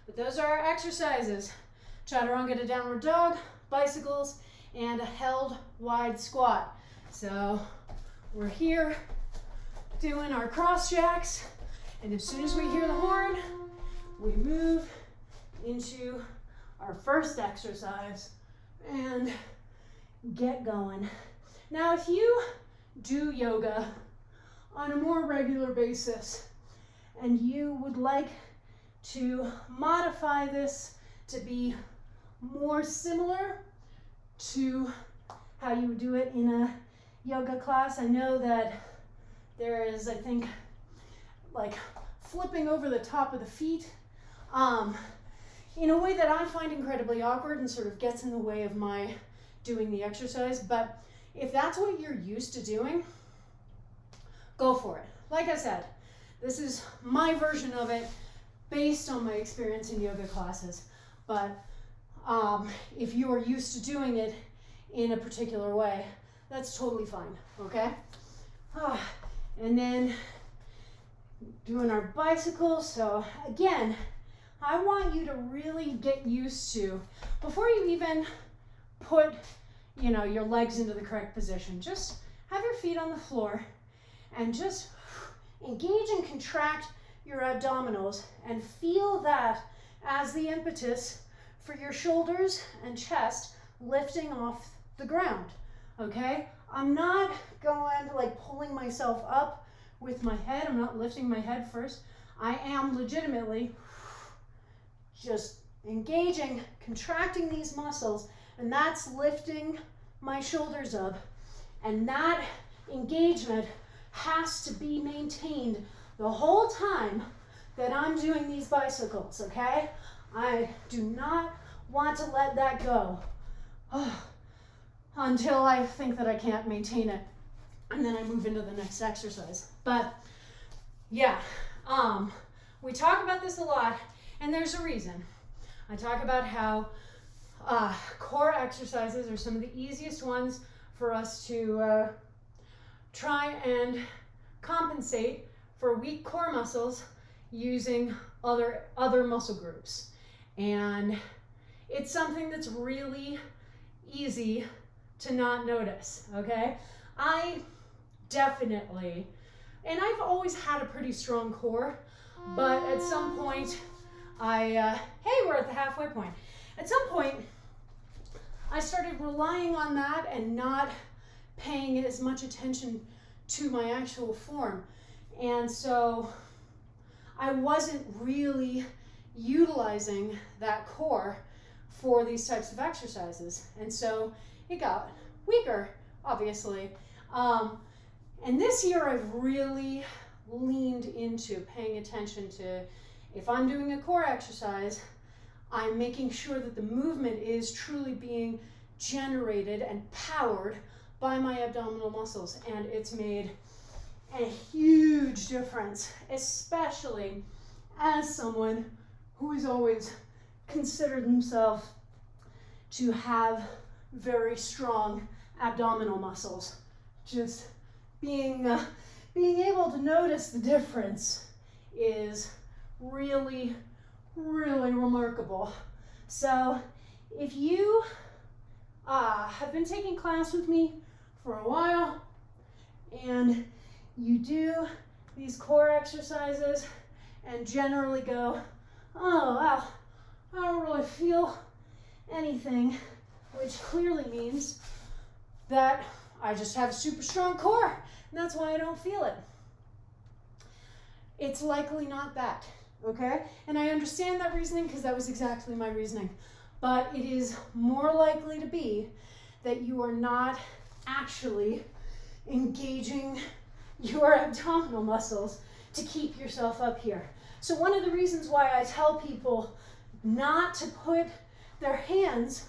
A: But those are our exercises. Chaturanga to downward dog, bicycles, and a held wide squat. So we're here doing our cross jacks, and as soon as we hear the horn, we move into our first exercise and get going. Now, if you do yoga on a more regular basis and you would like to modify this to be more similar to how you would do it in a yoga class, I know that there is, I think, like flipping over the top of the feet in a way that I find incredibly awkward and sort of gets in the way of my doing the exercise. But if that's what you're used to doing, go for it. Like I said, this is my version of it based on my experience in yoga classes. But if you are used to doing it in a particular way, that's totally fine, okay? And then doing our bicycles. So again, I want you to really get used to, before you even put, your legs into the correct position, just have your feet on the floor and just engage and contract your abdominals and feel that as the impetus for your shoulders and chest lifting off the ground, okay? I'm not going like pulling myself up with my head. I'm not lifting my head first. I am legitimately just engaging, contracting these muscles, and that's lifting my shoulders up. And that engagement has to be maintained the whole time that I'm doing these bicycles, okay? I do not want to let that go until I think that I can't maintain it. And then I move into the next exercise. But yeah, we talk about this a lot, and there's a reason. I talk about how core exercises are some of the easiest ones for us to try and compensate for weak core muscles using other muscle groups. And it's something that's really easy to not notice, okay? I definitely, and I've always had a pretty strong core, but at some point hey, we're at the halfway point. At some point, I started relying on that and not paying as much attention to my actual form. And so I wasn't really utilizing that core for these types of exercises. And so it got weaker, obviously. And this year I've really leaned into paying attention to, if I'm doing a core exercise, I'm making sure that the movement is truly being generated and powered by my abdominal muscles, and it's made a huge difference, especially as someone who has always considered himself to have very strong abdominal muscles. Just being able to notice the difference is really, really remarkable. So if you have been taking class with me for a while and you do these core exercises and generally go, oh wow, I don't really feel anything, which clearly means that I just have a super strong core and that's why I don't feel it. It's likely not that, okay? And I understand that reasoning because that was exactly my reasoning. But it is more likely to be that you are not actually engaging your abdominal muscles to keep yourself up here. So one of the reasons why I tell people not to put their hands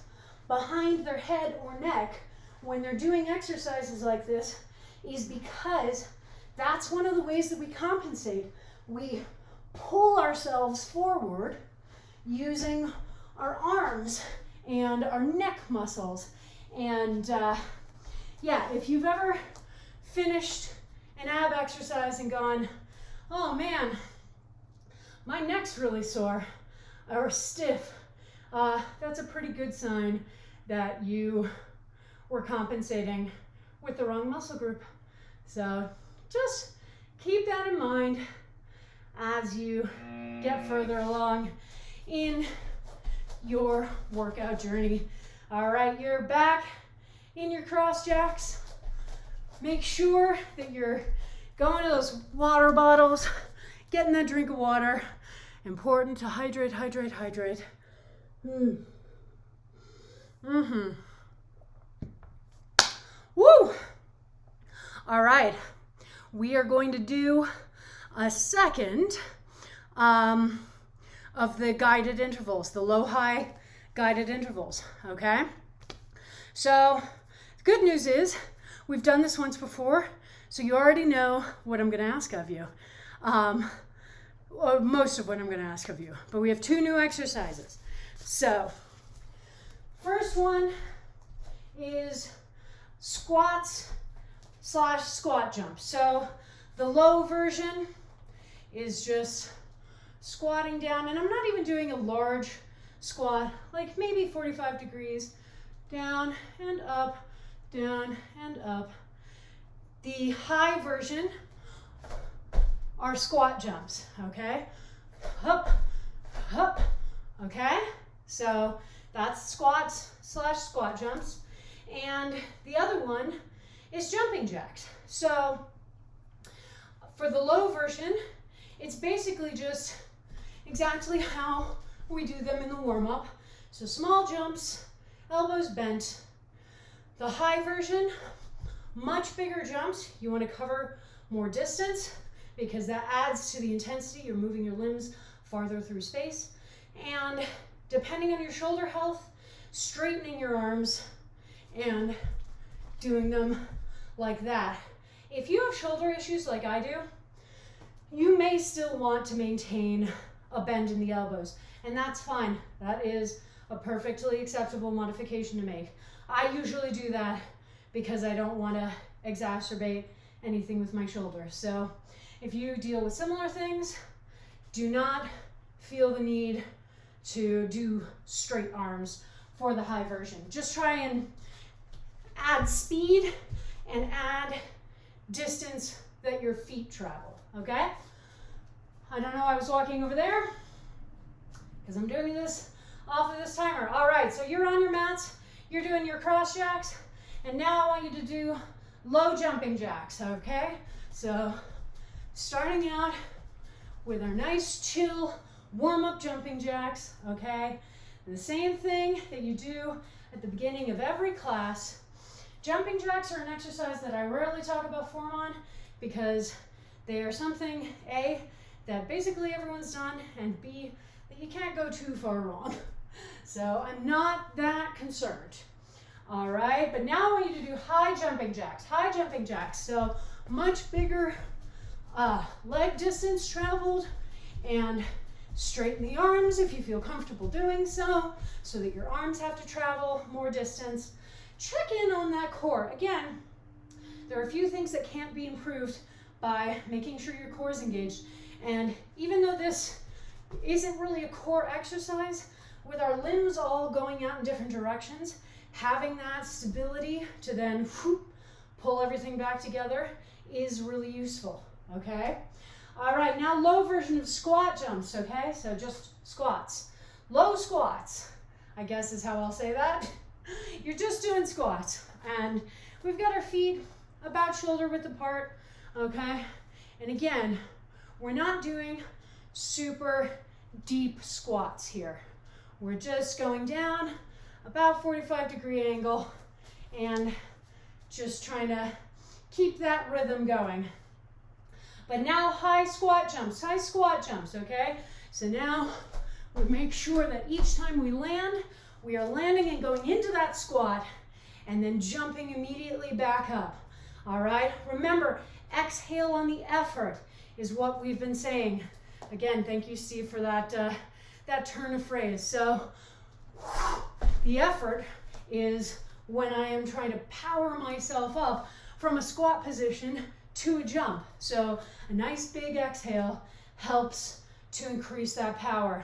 A: behind their head or neck when they're doing exercises like this is because that's one of the ways that we compensate. We pull ourselves forward using our arms and our neck muscles. And yeah, if you've ever finished an ab exercise and gone, oh man, my neck's really sore or stiff, that's a pretty good sign that you were compensating with the wrong muscle group. So just keep that in mind as you get further along in your workout journey. All right, you're back in your cross jacks. Make sure that you're going to those water bottles, getting that drink of water. Important to hydrate, hydrate, hydrate. Woo! All right, we are going to do a second of the guided intervals, the low-high guided intervals, okay? So the good news is we've done this once before, so you already know what I'm going to ask of you, or most of what I'm going to ask of you, but we have 2 new exercises. So first one is squats / squat jumps. So the low version is just squatting down, and I'm not even doing a large squat, like maybe 45 degrees, down and up, down and up. The high version are squat jumps, okay? Up, up, okay? So that's squats / squat jumps. And the other one is jumping jacks. So for the low version, it's basically just exactly how we do them in the warm-up. So small jumps, elbows bent. The high version, much bigger jumps. You want to cover more distance because that adds to the intensity. You're moving your limbs farther through space. And depending on your shoulder health, straightening your arms and doing them like that. If you have shoulder issues like I do, you may still want to maintain a bend in the elbows, and that's fine. That is a perfectly acceptable modification to make. I usually do that because I don't want to exacerbate anything with my shoulder. So if you deal with similar things, do not feel the need to do straight arms for the high version. Just try and add speed and add distance that your feet travel, okay? I don't know, I was walking over there because I'm doing this off of this timer. All right, so you're on your mats, you're doing your cross jacks, and now I want you to do low jumping jacks, okay? So starting out with our nice chill warm-up jumping jacks, okay? The same thing that you do at the beginning of every class. Jumping jacks are an exercise that I rarely talk about form on because they are something, A, that basically everyone's done, and B, that you can't go too far wrong. So I'm not that concerned. All right, but now I want you to do high jumping jacks. High jumping jacks. So much bigger leg distance traveled, and straighten the arms if you feel comfortable doing so that your arms have to travel more distance. Check in on that core. Again, there are a few things that can't be improved by making sure your core is engaged. And even though this isn't really a core exercise, with our limbs all going out in different directions, having that stability to then pull everything back together is really useful, okay? All right, now low version of squat jumps, okay? So just squats. Low squats, I guess is how I'll say that. You're just doing squats. And we've got our feet about shoulder width apart, okay? And again, we're not doing super deep squats here. We're just going down about 45-degree angle and just trying to keep that rhythm going. But now high squat jumps, okay? So now we make sure that each time we land, we are landing and going into that squat and then jumping immediately back up, all right? Remember, exhale on the effort is what we've been saying. Again, thank you, Steve, for that, that turn of phrase. So the effort is when I am trying to power myself up from a squat position to a jump. So a nice big exhale helps to increase that power.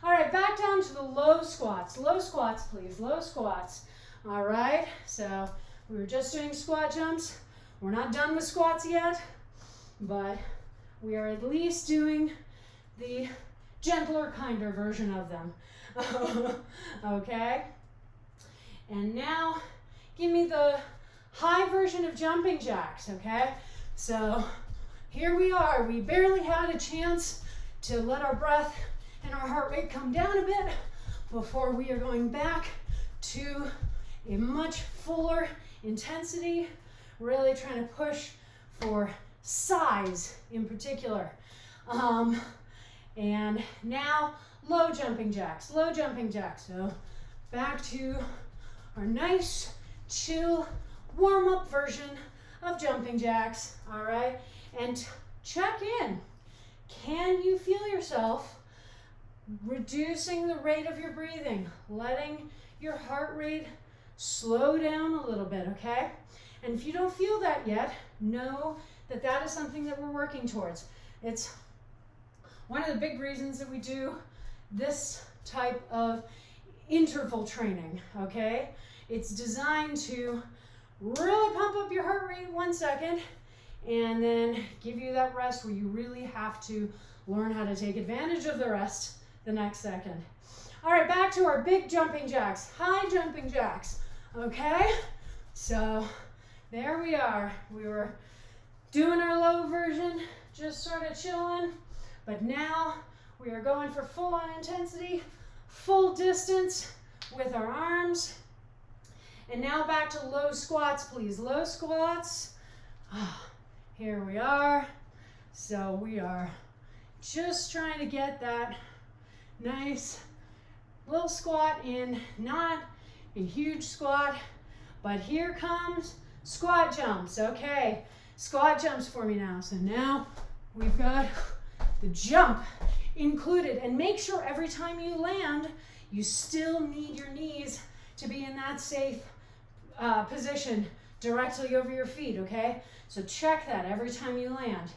A: All right, back down to the low squats. Low squats, please, low squats. All right, so we were just doing squat jumps. We're not done with squats yet, but we are at least doing the gentler, kinder version of them. Okay? And now, give me the high version of jumping jacks, okay? So here we are. We barely had a chance to let our breath and our heart rate come down a bit before we are going back to a much fuller intensity, really trying to push for size in particular. And now low jumping jacks. So back to our nice, chill, warm-up version of jumping jacks, all right? And check in. Can you feel yourself reducing the rate of your breathing, letting your heart rate slow down a little bit, okay? And if you don't feel that yet, know that that is something that we're working towards. It's one of the big reasons that we do this type of interval training, okay? It's designed to really pump up your heart rate 1 second and then give you that rest where you really have to learn how to take advantage of the rest the next second. All right, back to our big jumping jacks, high jumping jacks, okay? So there we are. We were doing our low version, just sort of chilling, but now we are going for full on intensity, full distance with our arms. And now back to low squats, please. Low squats. Here we are. So we are just trying to get that nice little squat in, not a huge squat, but here comes squat jumps. Okay, squat jumps for me now. So now we've got the jump included, and make sure every time you land, you still need your knees to be in that safe position directly over your feet, okay? So check that every time you land.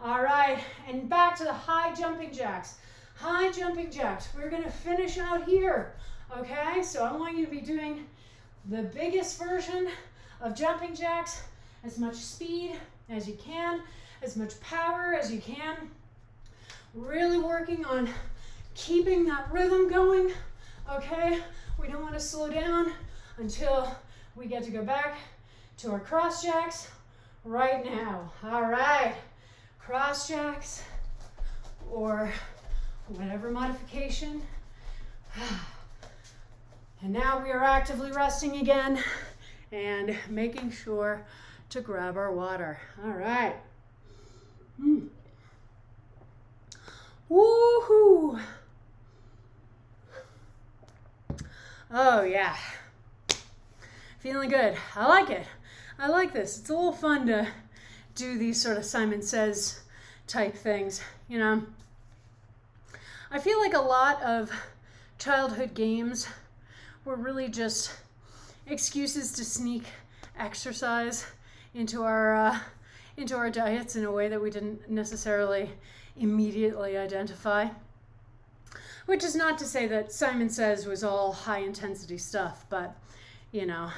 A: All right, and back to the high jumping jacks. High jumping jacks. We're gonna finish out here, okay? So I want you to be doing the biggest version of jumping jacks, as much speed as you can, as much power as you can. Really working on keeping that rhythm going, okay? We don't want to slow down until we get to go back to our cross jacks right now. All right, cross jacks or whatever modification. And now we are actively resting again and making sure to grab our water. All right. Woohoo! Oh yeah. Feeling good. I like it. I like this. It's a little fun to do these sort of Simon Says type things, you know. I feel like a lot of childhood games were really just excuses to sneak exercise into our diets in a way that we didn't necessarily immediately identify. Which is not to say that Simon Says was all high intensity stuff, but you know,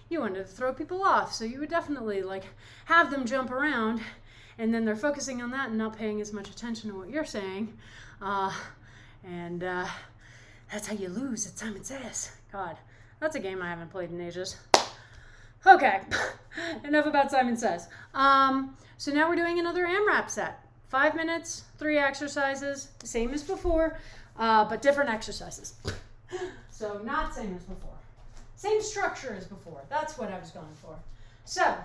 A: you wanted to throw people off, so you would definitely like have them jump around, and then they're focusing on that and not paying as much attention to what you're saying, and that's how you lose at Simon Says. God, that's a game I haven't played in ages. Okay, enough about Simon Says. So now we're doing another AMRAP set. 5 minutes, 3 exercises, same as before, but different exercises. So not same as before. Same structure as before. That's what I was going for. So,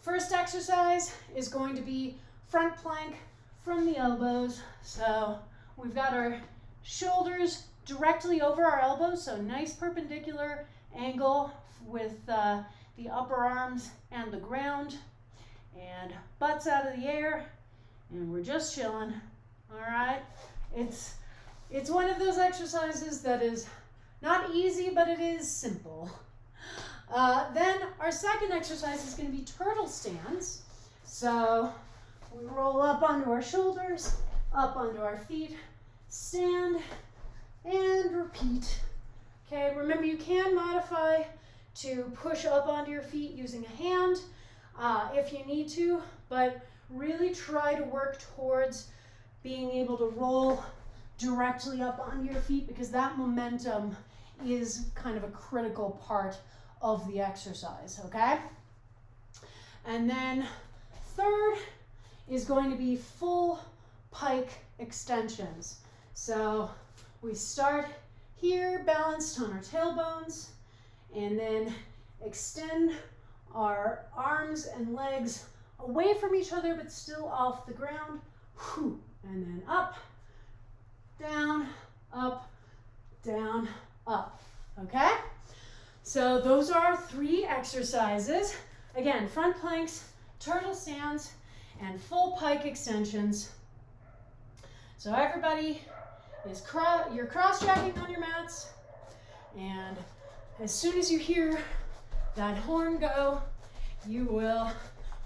A: first exercise is going to be front plank from the elbows. So we've got our shoulders directly over our elbows, so nice perpendicular angle with the upper arms and the ground, and butts out of the air, and we're just chilling. All right, it's one of those exercises that is not easy, but it is simple. Then our second exercise is going to be turtle stands. So we roll up onto our shoulders, up onto our feet, stand, and repeat. Okay, remember you can modify to push up onto your feet using a hand if you need to, but really try to work towards being able to roll directly up onto your feet, because that momentum is kind of a critical part of the exercise, okay? And then third is going to be full pike extensions. So we start here, balanced on our tailbones, and then extend our arms and legs away from each other, but still off the ground. And then up, down, up, down, up. Okay? So those are our 3 exercises. Again, front planks, turtle stands, and full pike extensions. So everybody is you're cross-tracking on your mats, and as soon as you hear that horn go, you will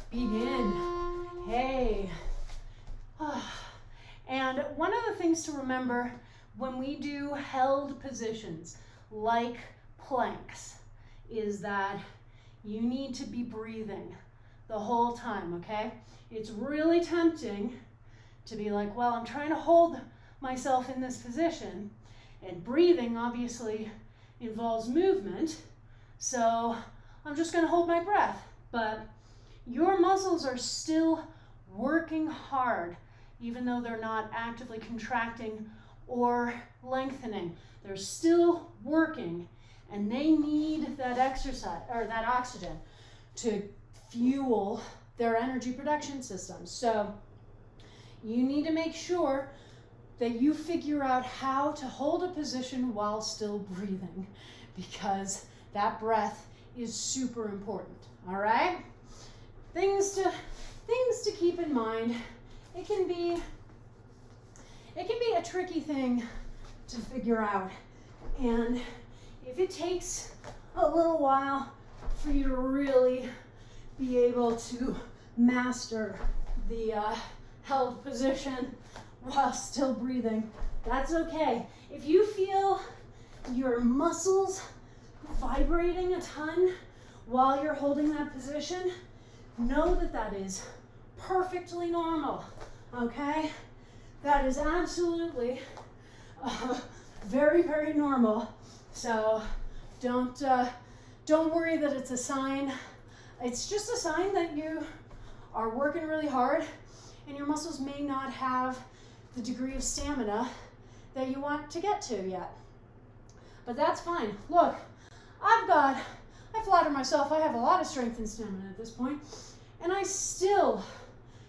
A: begin. Hey. And one of the things to remember when we do held positions like planks is that you need to be breathing the whole time, okay? It's really tempting to be like, well, I'm trying to hold myself in this position, and breathing obviously involves movement, so I'm just going to hold my breath. But your muscles are still working hard, even though they're not actively contracting or lengthening. They're still working, and they need that exercise or that oxygen to fuel their energy production systems. So you need to make sure that you figure out how to hold a position while still breathing, because that breath is super important. All right? Things to keep in mind. It can be a tricky thing to figure out, and if it takes a little while for you to really be able to master the held position while still breathing, that's okay. If you feel your muscles vibrating a ton while you're holding that position, know that that is perfectly normal, okay? That is absolutely very, very normal. So don't worry that it's a sign. It's just a sign that you are working really hard and your muscles may not have the degree of stamina that you want to get to yet. But that's fine. Look, I flatter myself, I have a lot of strength and stamina at this point, and I still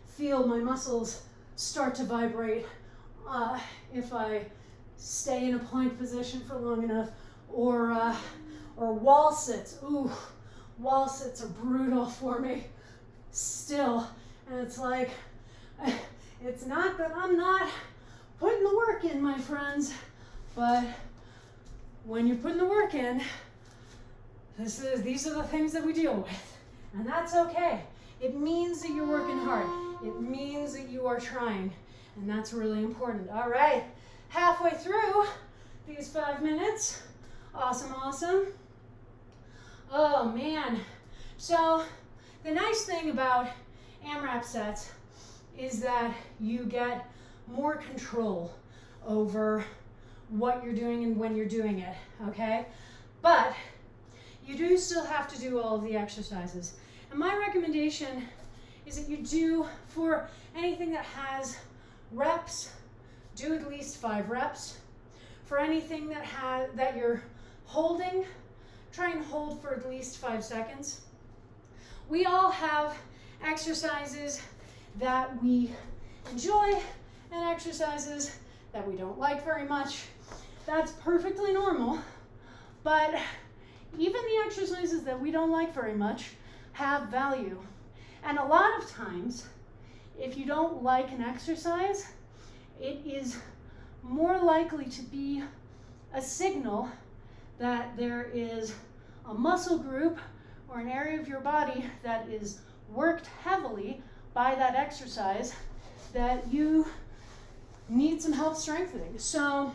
A: feel my muscles start to vibrate if I stay in a plank position for long enough, or Or wall sits. Ooh, wall sits are brutal for me still. And it's like, it's not that I'm not putting the work in, my friends, but when you're putting the work in, these are the things that we deal with. And that's okay. It means that you're working hard. It means that you are trying. And that's really important. All right, halfway through these 5 minutes. Awesome, awesome. Oh man. So the nice thing about AMRAP sets is that you get more control over what you're doing and when you're doing it, okay? But you do still have to do all of the exercises. And my recommendation is that you do, for anything that has reps, do at least 5 reps. For anything that you're holding, try and hold for at least 5 seconds. We all have exercises that we enjoy and exercises that we don't like very much. That's perfectly normal, but even the exercises that we don't like very much have value. And a lot of times, if you don't like an exercise, it is more likely to be a signal that there is a muscle group or an area of your body that is worked heavily by that exercise that you need some help strengthening. So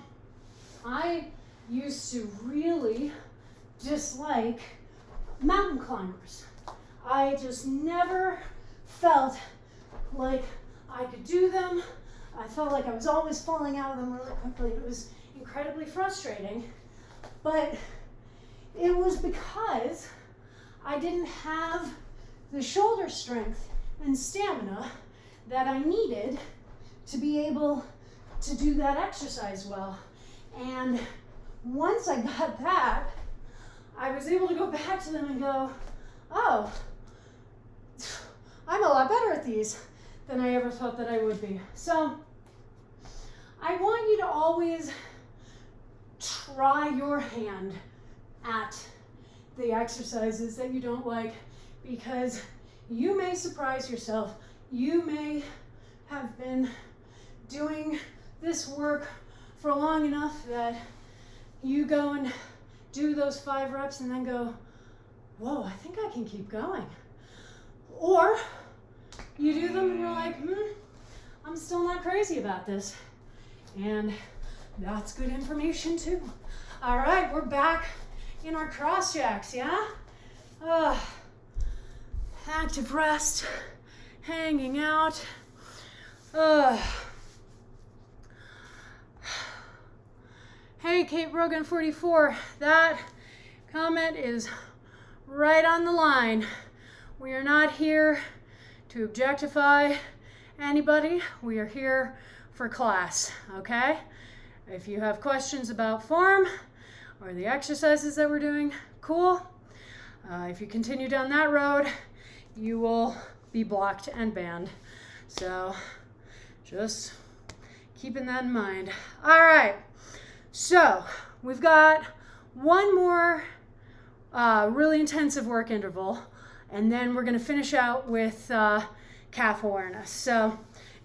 A: I used to really dislike mountain climbers. I just never felt like I could do them. I felt like I was always falling out of them really quickly. It was incredibly frustrating. But it was because I didn't have the shoulder strength and stamina that I needed to be able to do that exercise well. And once I got that, I was able to go back to them and go, oh, I'm a lot better at these than I ever thought that I would be. So I want you to always try your hand at the exercises that you don't like, because you may surprise yourself. You may have been doing this work for long enough that you go and do those 5 reps and then go, whoa, I think I can keep going. Or you do them and you're like, I'm still not crazy about this. And that's good information too. All right, we're back in our cross jacks, yeah? Active rest, hanging out. Hey, Kate Rogan 44, that comment is right on the line. We are not here to objectify anybody. We are here for class, okay? If you have questions about form or the exercises that we're doing, cool. If you continue down that road, you will be blocked and banned. So just keeping that in mind. All right, so we've got one more really intensive work interval, and then we're going to finish out with calf awareness. So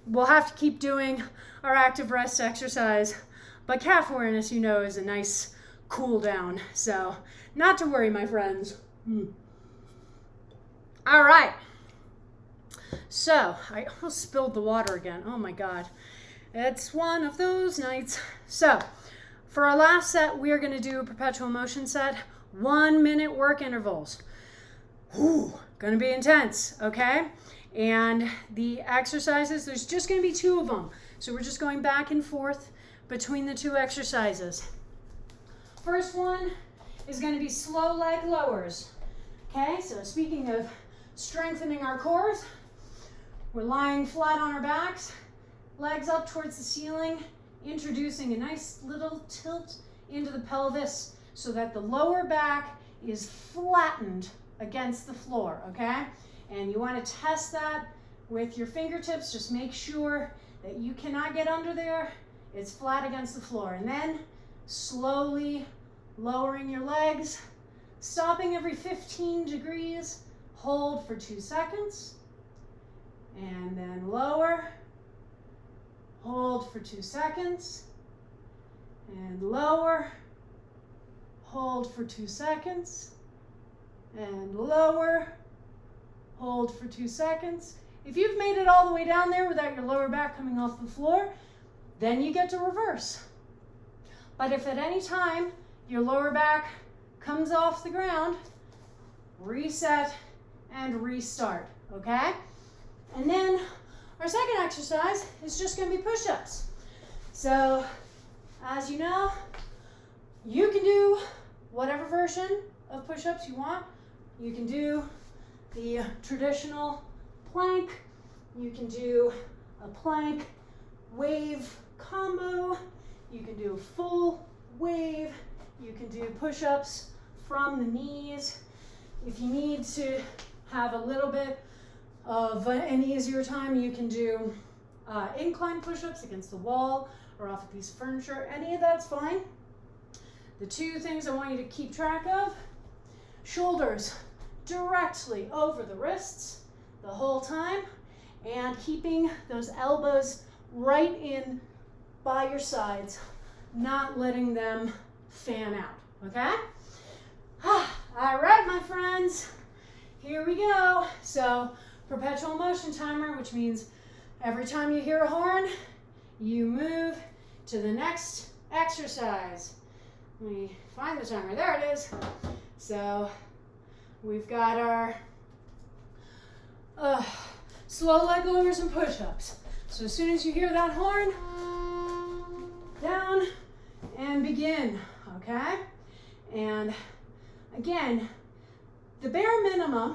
A: we'll have to keep doing our active rest exercise, but calf awareness, you know, is a nice cool down. So not to worry, my friends. All right. So I almost spilled the water again. Oh my God. It's one of those nights. So for our last set, we are going to do a perpetual motion set, 1 minute work intervals. Ooh, going to be intense, okay? And the exercises, there's just going to be 2 of them. So we're just going back and forth between the 2 exercises. First one is going to be slow leg lowers. Okay, so speaking of strengthening our cores, we're lying flat on our backs, legs up towards the ceiling, introducing a nice little tilt into the pelvis so that the lower back is flattened against the floor, okay? And you want to test that with your fingertips. Just make sure that you cannot get under there. It's flat against the floor. And then slowly lowering your legs, stopping every 15 degrees, hold for 2 seconds, and then lower, hold for 2 seconds, and lower, hold for 2 seconds, and lower, hold for 2 seconds. If you've made it all the way down there without your lower back coming off the floor, then you get to reverse. But if at any time your lower back comes off the ground, reset and restart, okay? And then our second exercise is just going to be push-ups. So, as you know, you can do whatever version of push-ups you want. You can do the traditional plank. You can do a plank wave combo. You can do a full wave. You can do push-ups from the knees. If you need to have a little bit of an easier time, you can do incline push-ups against the wall or off a piece of furniture. Any of that's fine. The two things I want you to keep track of: shoulders directly over the wrists the whole time, and keeping those elbows right in by your sides, not letting them fan out, okay? All right, my friends, here we go. So, perpetual motion timer, which means every time you hear a horn, you move to the next exercise. Let me find the timer. There it is. So, we've got our slow leg lowers and push-ups. So as soon as you hear that horn, down and begin, okay? And again, the bare minimum,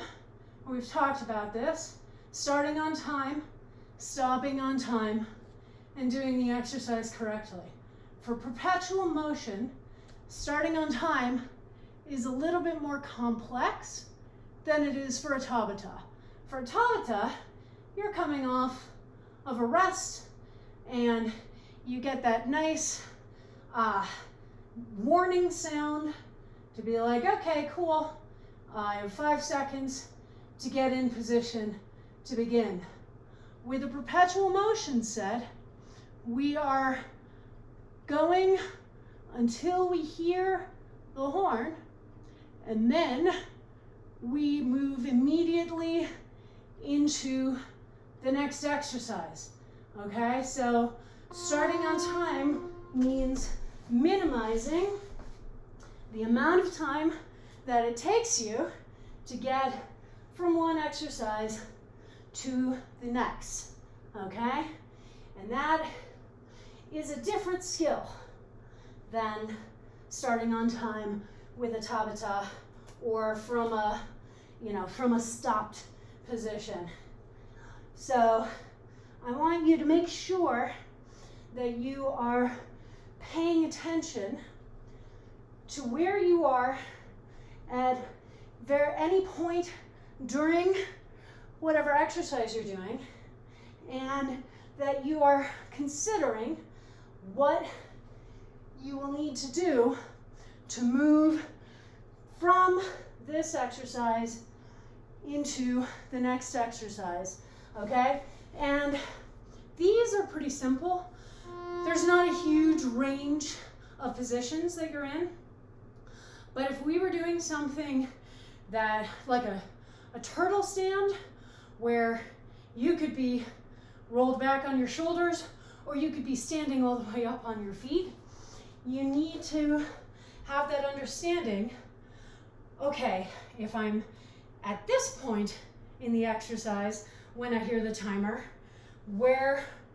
A: we've talked about this, starting on time, stopping on time, and doing the exercise correctly. For perpetual motion, starting on time is a little bit more complex than it is for a Tabata. For a Tabata, you're coming off of a rest and you get that nice warning sound to be like, okay, cool, I have 5 seconds to get in position to begin. With a perpetual motion set, we are going until we hear the horn, and then we move immediately into the next exercise, okay? So starting on time means minimizing the amount of time that it takes you to get from one exercise to the next, okay? And that is a different skill than starting on time with a Tabata or from a stopped position. So I want you to make sure that you are paying attention to where you are at any point during whatever exercise you're doing, and that you are considering what you will need to do to move from this exercise into the next exercise, okay? And these are pretty simple. There's not a huge range of positions that you're in, but if we were doing something that, like a turtle stand, where you could be rolled back on your shoulders, or you could be standing all the way up on your feet, you need to have that understanding, okay, if I'm at this point in the exercise, when I hear the timer,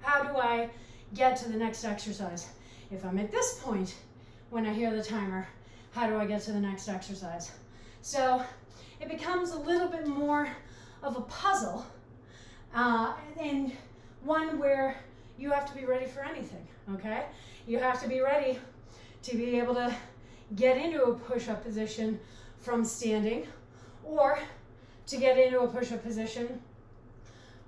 A: how do I get to the next exercise? If I'm at this point when I hear the timer, how do I get to the next exercise? So it becomes a little bit more of a puzzle, and one where you have to be ready for anything, okay? You have to be ready to be able to get into a push-up position from standing, or to get into a push-up position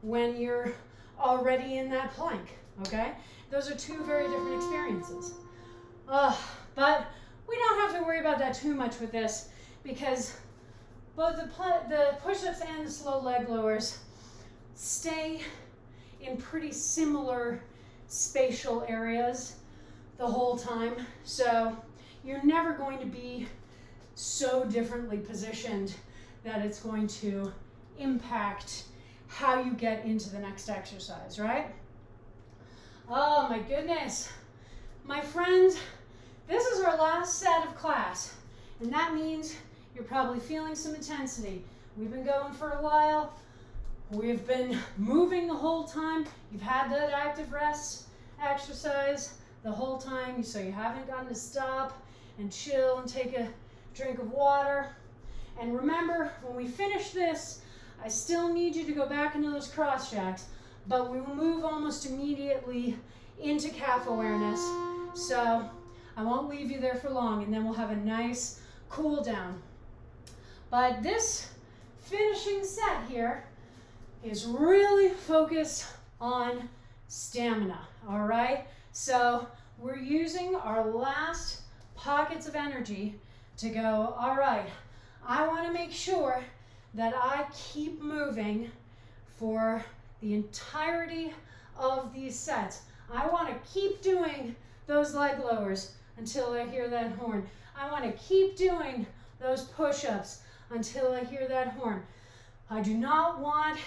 A: when you're already in that plank, okay? Those are two very different experiences. But we don't have to worry about that too much with this, because both the push-ups and the slow leg lowers stay in pretty similar spatial areas the whole time. So you're never going to be so differently positioned that it's going to impact how you get into the next exercise, right? Oh my goodness. My friends, this is our last set of class, and that means you're probably feeling some intensity. We've been going for a while. We've been moving the whole time. You've had that active rest exercise the whole time, so you haven't gotten to stop and chill and take a drink of water. And remember, when we finish this, I still need you to go back into those cross jacks, but we will move almost immediately into calf awareness. So I won't leave you there for long, and then we'll have a nice cool down. But this finishing set here is really focused on stamina, all right? So we're using our last pockets of energy to go, all right, I want to make sure that I keep moving for the entirety of these sets. I want to keep doing those leg lowers until I hear that horn. I want to keep doing those push-ups until I hear that horn. I do not want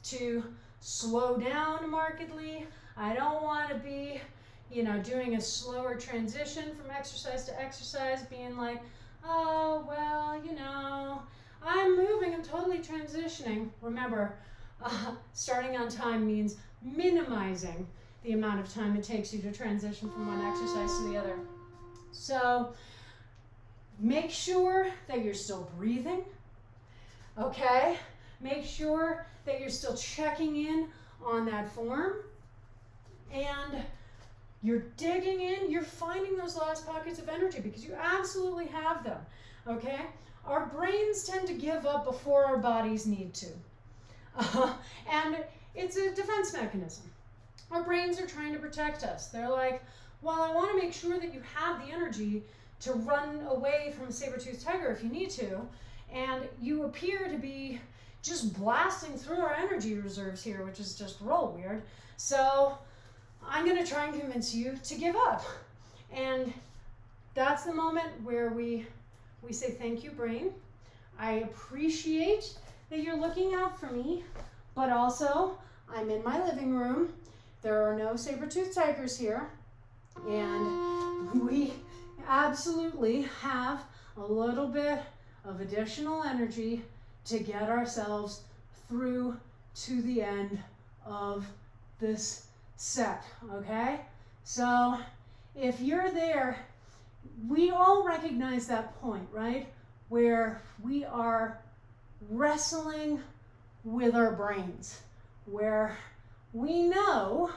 A: to slow down markedly. I don't want to be, doing a slower transition from exercise to exercise, being like, oh, well, I'm moving, I'm totally transitioning. Remember, starting on time means minimizing the amount of time it takes you to transition from one exercise to the other. So make sure that you're still breathing, okay? Make sure that you're still checking in on that form, and you're digging in, you're finding those last pockets of energy because you absolutely have them, okay? Our brains tend to give up before our bodies need to. And it's a defense mechanism. Our brains are trying to protect us. They're like, well, I want to make sure that you have the energy to run away from a saber-toothed tiger if you need to, and you appear to be just blasting through our energy reserves here, which is just real weird. So I'm going to try and convince you to give up. And that's the moment where we say, thank you, brain. I appreciate that you're looking out for me, but also I'm in my living room. There are no saber-toothed tigers here, and we absolutely have a little bit of additional energy to get ourselves through to the end of this set, okay? So if you're there, we all recognize that point, right? Where we are wrestling with our brains, where we know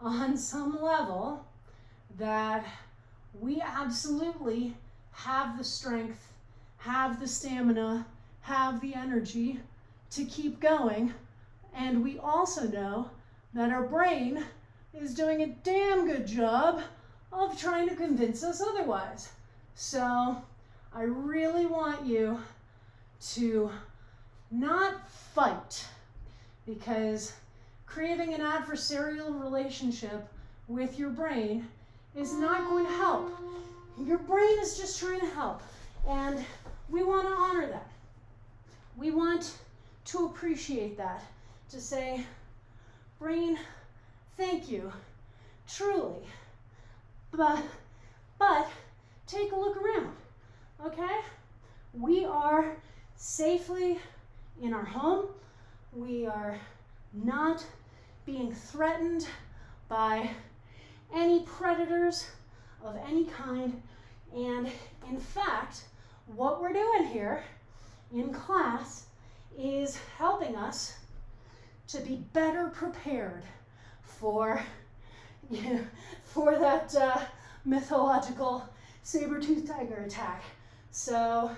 A: on some level that we absolutely have the strength, have the stamina, have the energy to keep going, and we also know that our brain is doing a damn good job of trying to convince us otherwise. So I really want you to not fight, because creating an adversarial relationship with your brain is not going to help. Your brain is just trying to help, and we want to honor that. We want to appreciate that, to say, brain, thank you, truly, but take a look around, okay? We are safely in our home. We are not being threatened by any predators of any kind, and in fact, what we're doing here in class is helping us to be better prepared for that mythological saber-toothed tiger attack. So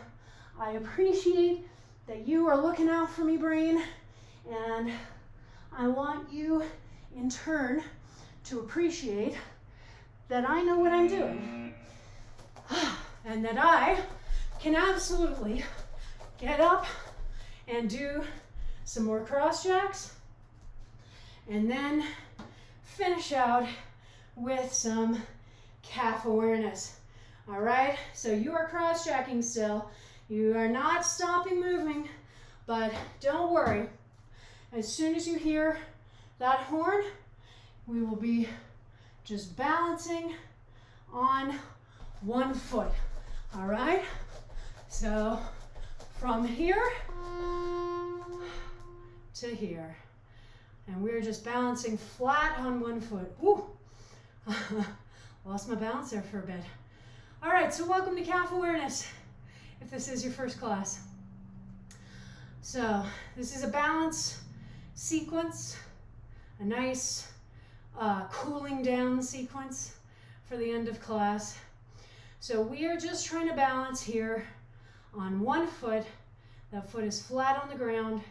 A: I appreciate that you are looking out for me, brain, and I want you in turn to appreciate that I know what I'm doing and that I can absolutely get up and do some more cross jacks, and then finish out with some calf awareness. All right, so you are cross jacking still. You are not stopping moving, but don't worry. As soon as you hear that horn, we will be just balancing on one foot. All right, so from here to here. And we're just balancing flat on one foot. Woo! Lost my balance there for a bit. All right, so welcome to calf awareness, if this is your first class. So this is a balance sequence, a nice cooling down sequence for the end of class. So we are just trying to balance here on one foot. That foot is flat on the ground,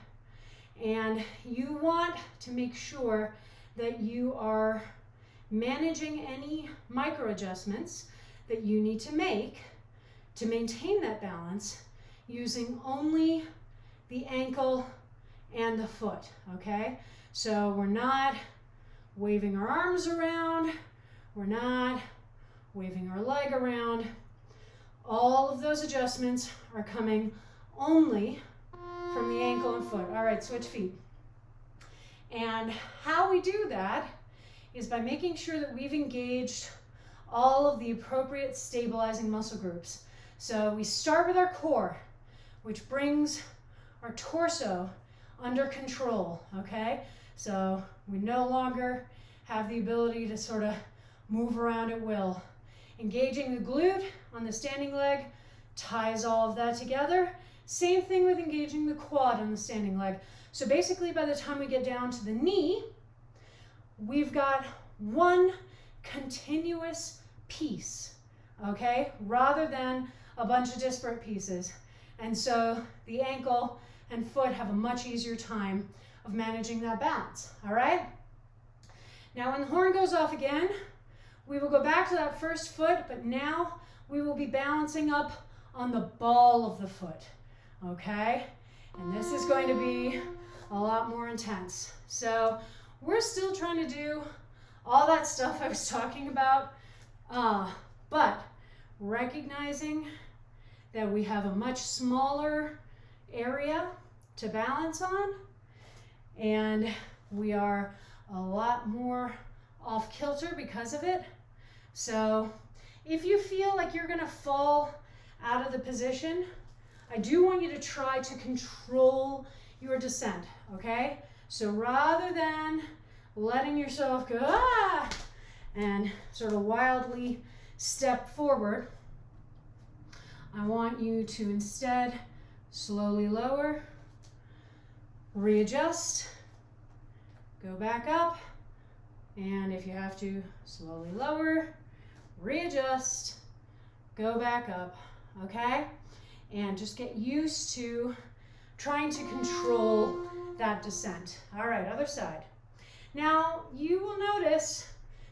A: and you want to make sure that you are managing any micro adjustments that you need to make to maintain that balance using only the ankle and the foot, okay? So we're not waving our arms around, we're not waving our leg around. All of those adjustments are coming only from the ankle and foot. All right, switch feet. And how we do that is by making sure that we've engaged all of the appropriate stabilizing muscle groups. So we start with our core, which brings our torso under control, okay? So we no longer have the ability to sort of move around at will. Engaging the glute on the standing leg ties all of that together. Same thing with engaging the quad on the standing leg. So basically by the time we get down to the knee, we've got one continuous piece, okay? Rather than a bunch of disparate pieces. And so the ankle and foot have a much easier time of managing that balance, all right? Now when the horn goes off again, we will go back to that first foot, but now we will be balancing up on the ball of the foot, okay? And this is going to be a lot more intense. So we're still trying to do all that stuff I was talking about, but recognizing that we have a much smaller area to balance on, and we are a lot more off kilter because of it. So if you feel like you're gonna fall out of the position, I do want you to try to control your descent, okay? So rather than letting yourself go, and sort of wildly step forward, I want you to instead slowly lower, readjust, go back up, and if you have to, slowly lower, readjust, go back up, okay? And just get used to trying to control that descent. All right, other side. Now, you will notice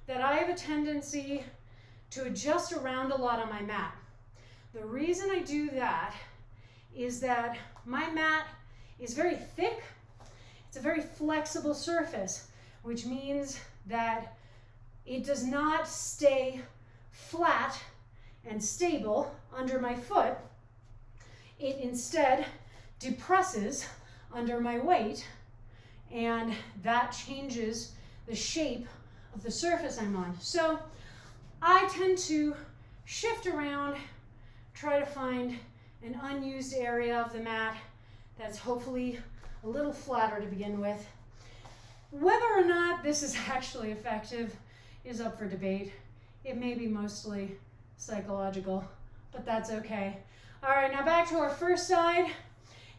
A: that I have a tendency to adjust around a lot on my mat. The reason I do that is that my mat is very thick. It's a very flexible surface, which means that it does not stay flat and stable under my foot. It instead depresses under my weight, and that changes the shape of the surface I'm on. So I tend to shift around, try to find an unused area of the mat that's hopefully a little flatter to begin with. Whether or not this is actually effective is up for debate. It may be mostly psychological, but that's okay. All right, now back to our first side,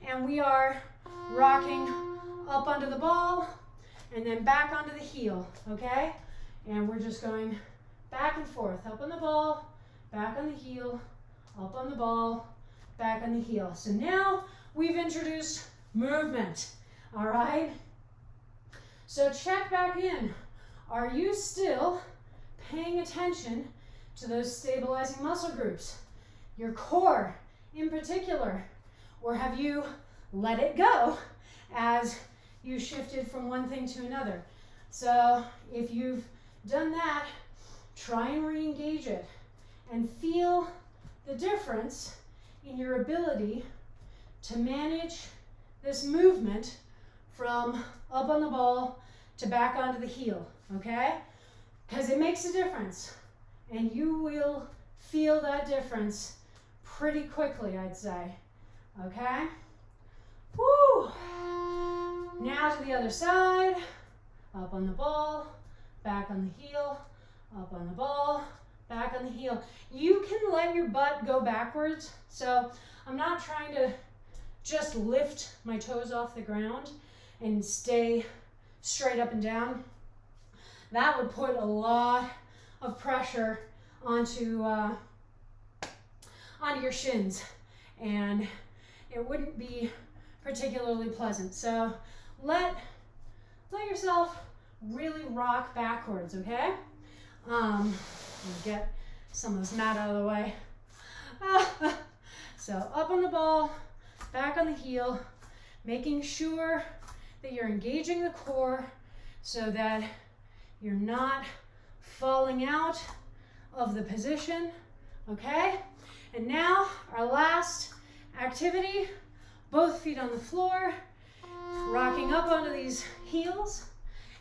A: and we are rocking up onto the ball and then back onto the heel, okay? And we're just going back and forth, up on the ball, back on the heel, up on the ball, back on the heel. So now we've introduced movement, all right? So check back in. Are you still paying attention to those stabilizing muscle groups? Your core in particular. Or have you let it go as you shifted from one thing to another? So if you've done that, try and re-engage it and feel the difference in your ability to manage this movement from up on the ball to back onto the heel, okay? Because it makes a difference, and you will feel that difference pretty quickly, I'd say, okay? Woo! Now to the other side, up on the ball, back on the heel, up on the ball, back on the heel. You can let your butt go backwards, so I'm not trying to just lift my toes off the ground and stay straight up and down. That would put a lot of pressure onto your shins, and it wouldn't be particularly pleasant. So let yourself really rock backwards, okay? Get some of this mat out of the way. So up on the ball, back on the heel, making sure that you're engaging the core so that you're not falling out of the position, okay? And now our last activity, both feet on the floor, rocking up onto these heels,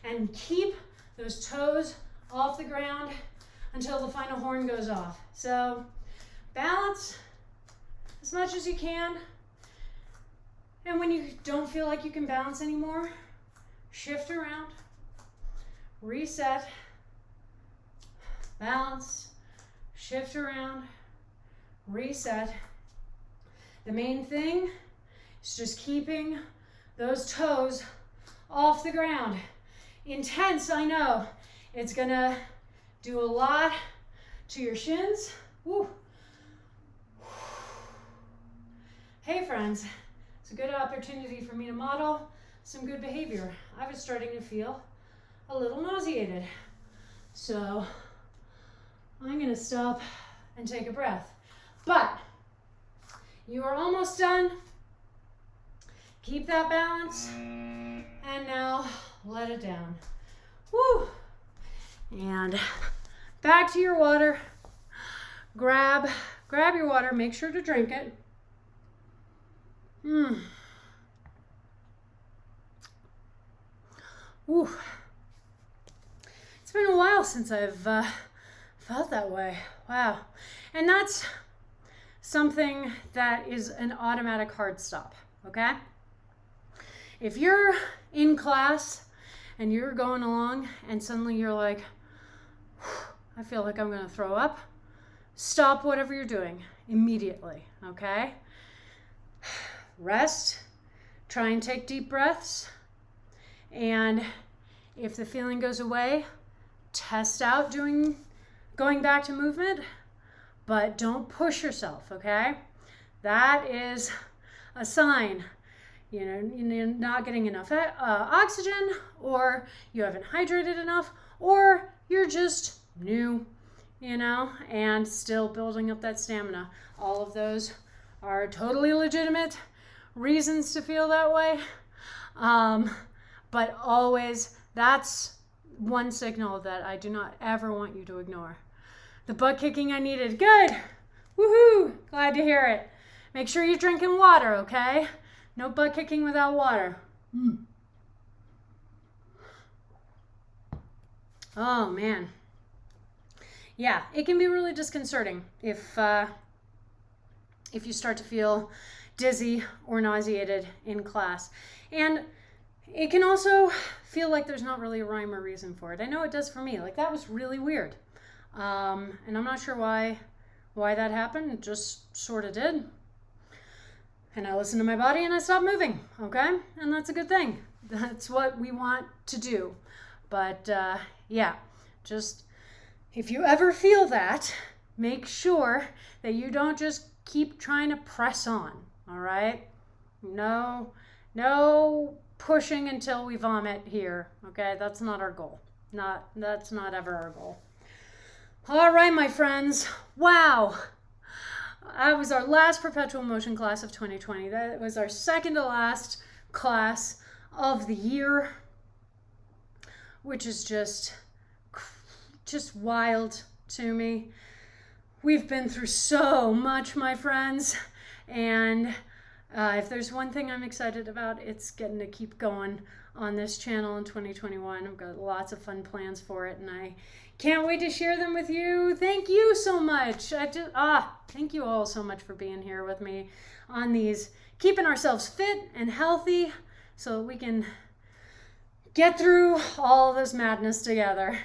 A: and keep those toes off the ground until the final horn goes off. So balance as much as you can. And when you don't feel like you can balance anymore, shift around, reset, balance, shift around, reset. The main thing is just keeping those toes off the ground. Intense, I know. It's gonna do a lot to your shins. Woo. Hey friends, it's a good opportunity for me to model some good behavior. I was starting to feel a little nauseated. So I'm gonna stop and take a breath. But you are almost done. Keep that balance. And now let it down. Woo! And back to your water. Grab your water, make sure to drink it. Ooh. It's been a while since I've felt that way. Wow. And that's something that is an automatic hard stop, okay? If you're in class and you're going along and suddenly you're like, I feel like I'm gonna throw up, stop whatever you're doing immediately, okay? Rest, try and take deep breaths, and if the feeling goes away, test out going back to movement, but don't push yourself, okay? That is a sign, you're not getting enough oxygen, or you haven't hydrated enough, or you're just new, and still building up that stamina. All of those are totally legitimate reasons to feel that way. But always, that's one signal that I do not ever want you to ignore. The butt kicking I needed. Good. Woohoo. Glad to hear it. Make sure you're drinking water, okay? No butt kicking without water. Oh, man. Yeah, it can be really disconcerting if you start to feel dizzy or nauseated in class. And it can also feel like there's not really a rhyme or reason for it. I know it does for me. Like, that was really weird. And I'm not sure why that happened. It just sort of did. And I listened to my body and I stopped moving, okay? And that's a good thing. That's what we want to do. But yeah, just if you ever feel that, make sure that you don't just keep trying to press on, all right? No pushing until we vomit here, okay? That's not our goal. That's not ever our goal. All right, my friends. Wow. That was our last perpetual motion class of 2020. That was our second to last class of the year, which is just wild to me. We've been through so much, my friends, and if there's one thing I'm excited about, it's getting to keep going on this channel in 2021. I've got lots of fun plans for it, and I can't wait to share them with you. Thank you so much. Thank you all so much for being here with me on these, keeping ourselves fit and healthy so that we can get through all this madness together.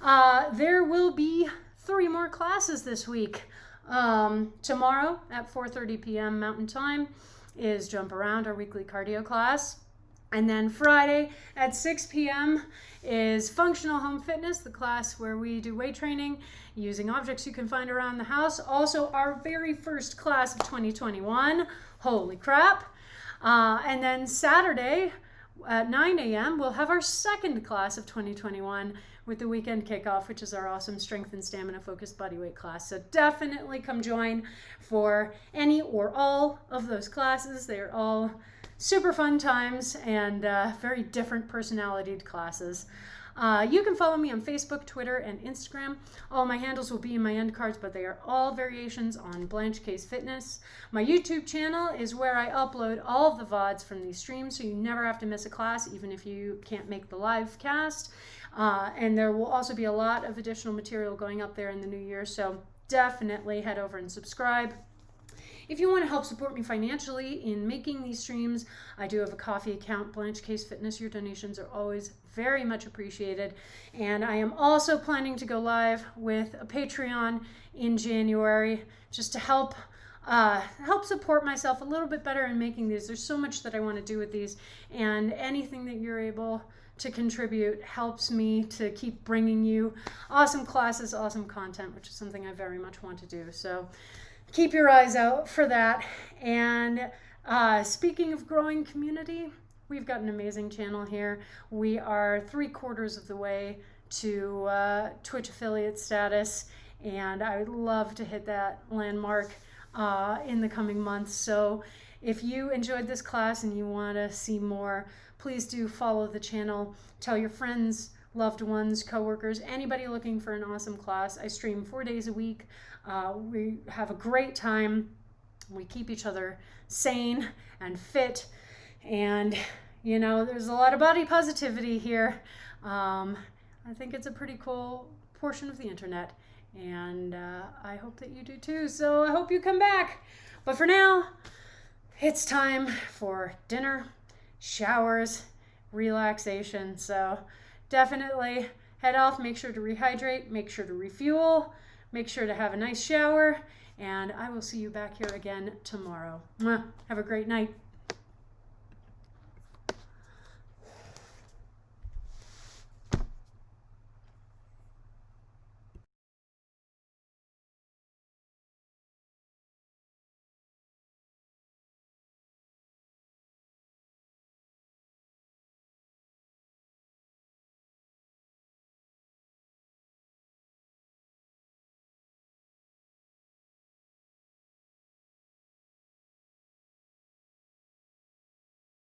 A: There will be 3 more classes this week. Tomorrow at 4:30 p.m. Mountain Time is Jump Around, our weekly cardio class. And then Friday at 6 p.m. is Functional Home Fitness, the class where we do weight training using objects you can find around the house. Also, our very first class of 2021. Holy crap. And then Saturday at 9 a.m. we'll have our second class of 2021 with the weekend kickoff, which is our awesome strength and stamina focused bodyweight class. So definitely come join for any or all of those classes. They're all super fun times and very different personalitied classes. You can follow me on Facebook, Twitter, and Instagram. All my handles will be in my end cards, but they are all variations on Blanche Case Fitness. My YouTube channel is where I upload all of the VODs from these streams, so you never have to miss a class, even if you can't make the live cast. And there will also be a lot of additional material going up there in the new year, so definitely head over and subscribe. If you want to help support me financially in making these streams, I do have a coffee account, Blanche Case Fitness. Your donations are always very much appreciated. And I am also planning to go live with a Patreon in January just to help support myself a little bit better in making these. There's so much that I want to do with these, and anything that you're able to contribute helps me to keep bringing you awesome classes, awesome content, which is something I very much want to do. So keep your eyes out for that. And speaking of growing community, we've got an amazing channel here. We are 3/4 of the way to Twitch affiliate status, and I would love to hit that landmark in the coming months. So if you enjoyed this class and you want to see more, please do follow the channel. Tell your friends, loved ones, coworkers, anybody looking for an awesome class. I stream 4 days a week. We have a great time. We keep each other sane and fit, and there's a lot of body positivity here. I think it's a pretty cool portion of the internet, and I hope that you do too. So I hope you come back. But for now, it's time for dinner, showers, relaxation. So definitely head off, make sure to rehydrate, make sure to refuel, make sure to have a nice shower, and I will see you back here again tomorrow. Have a great night.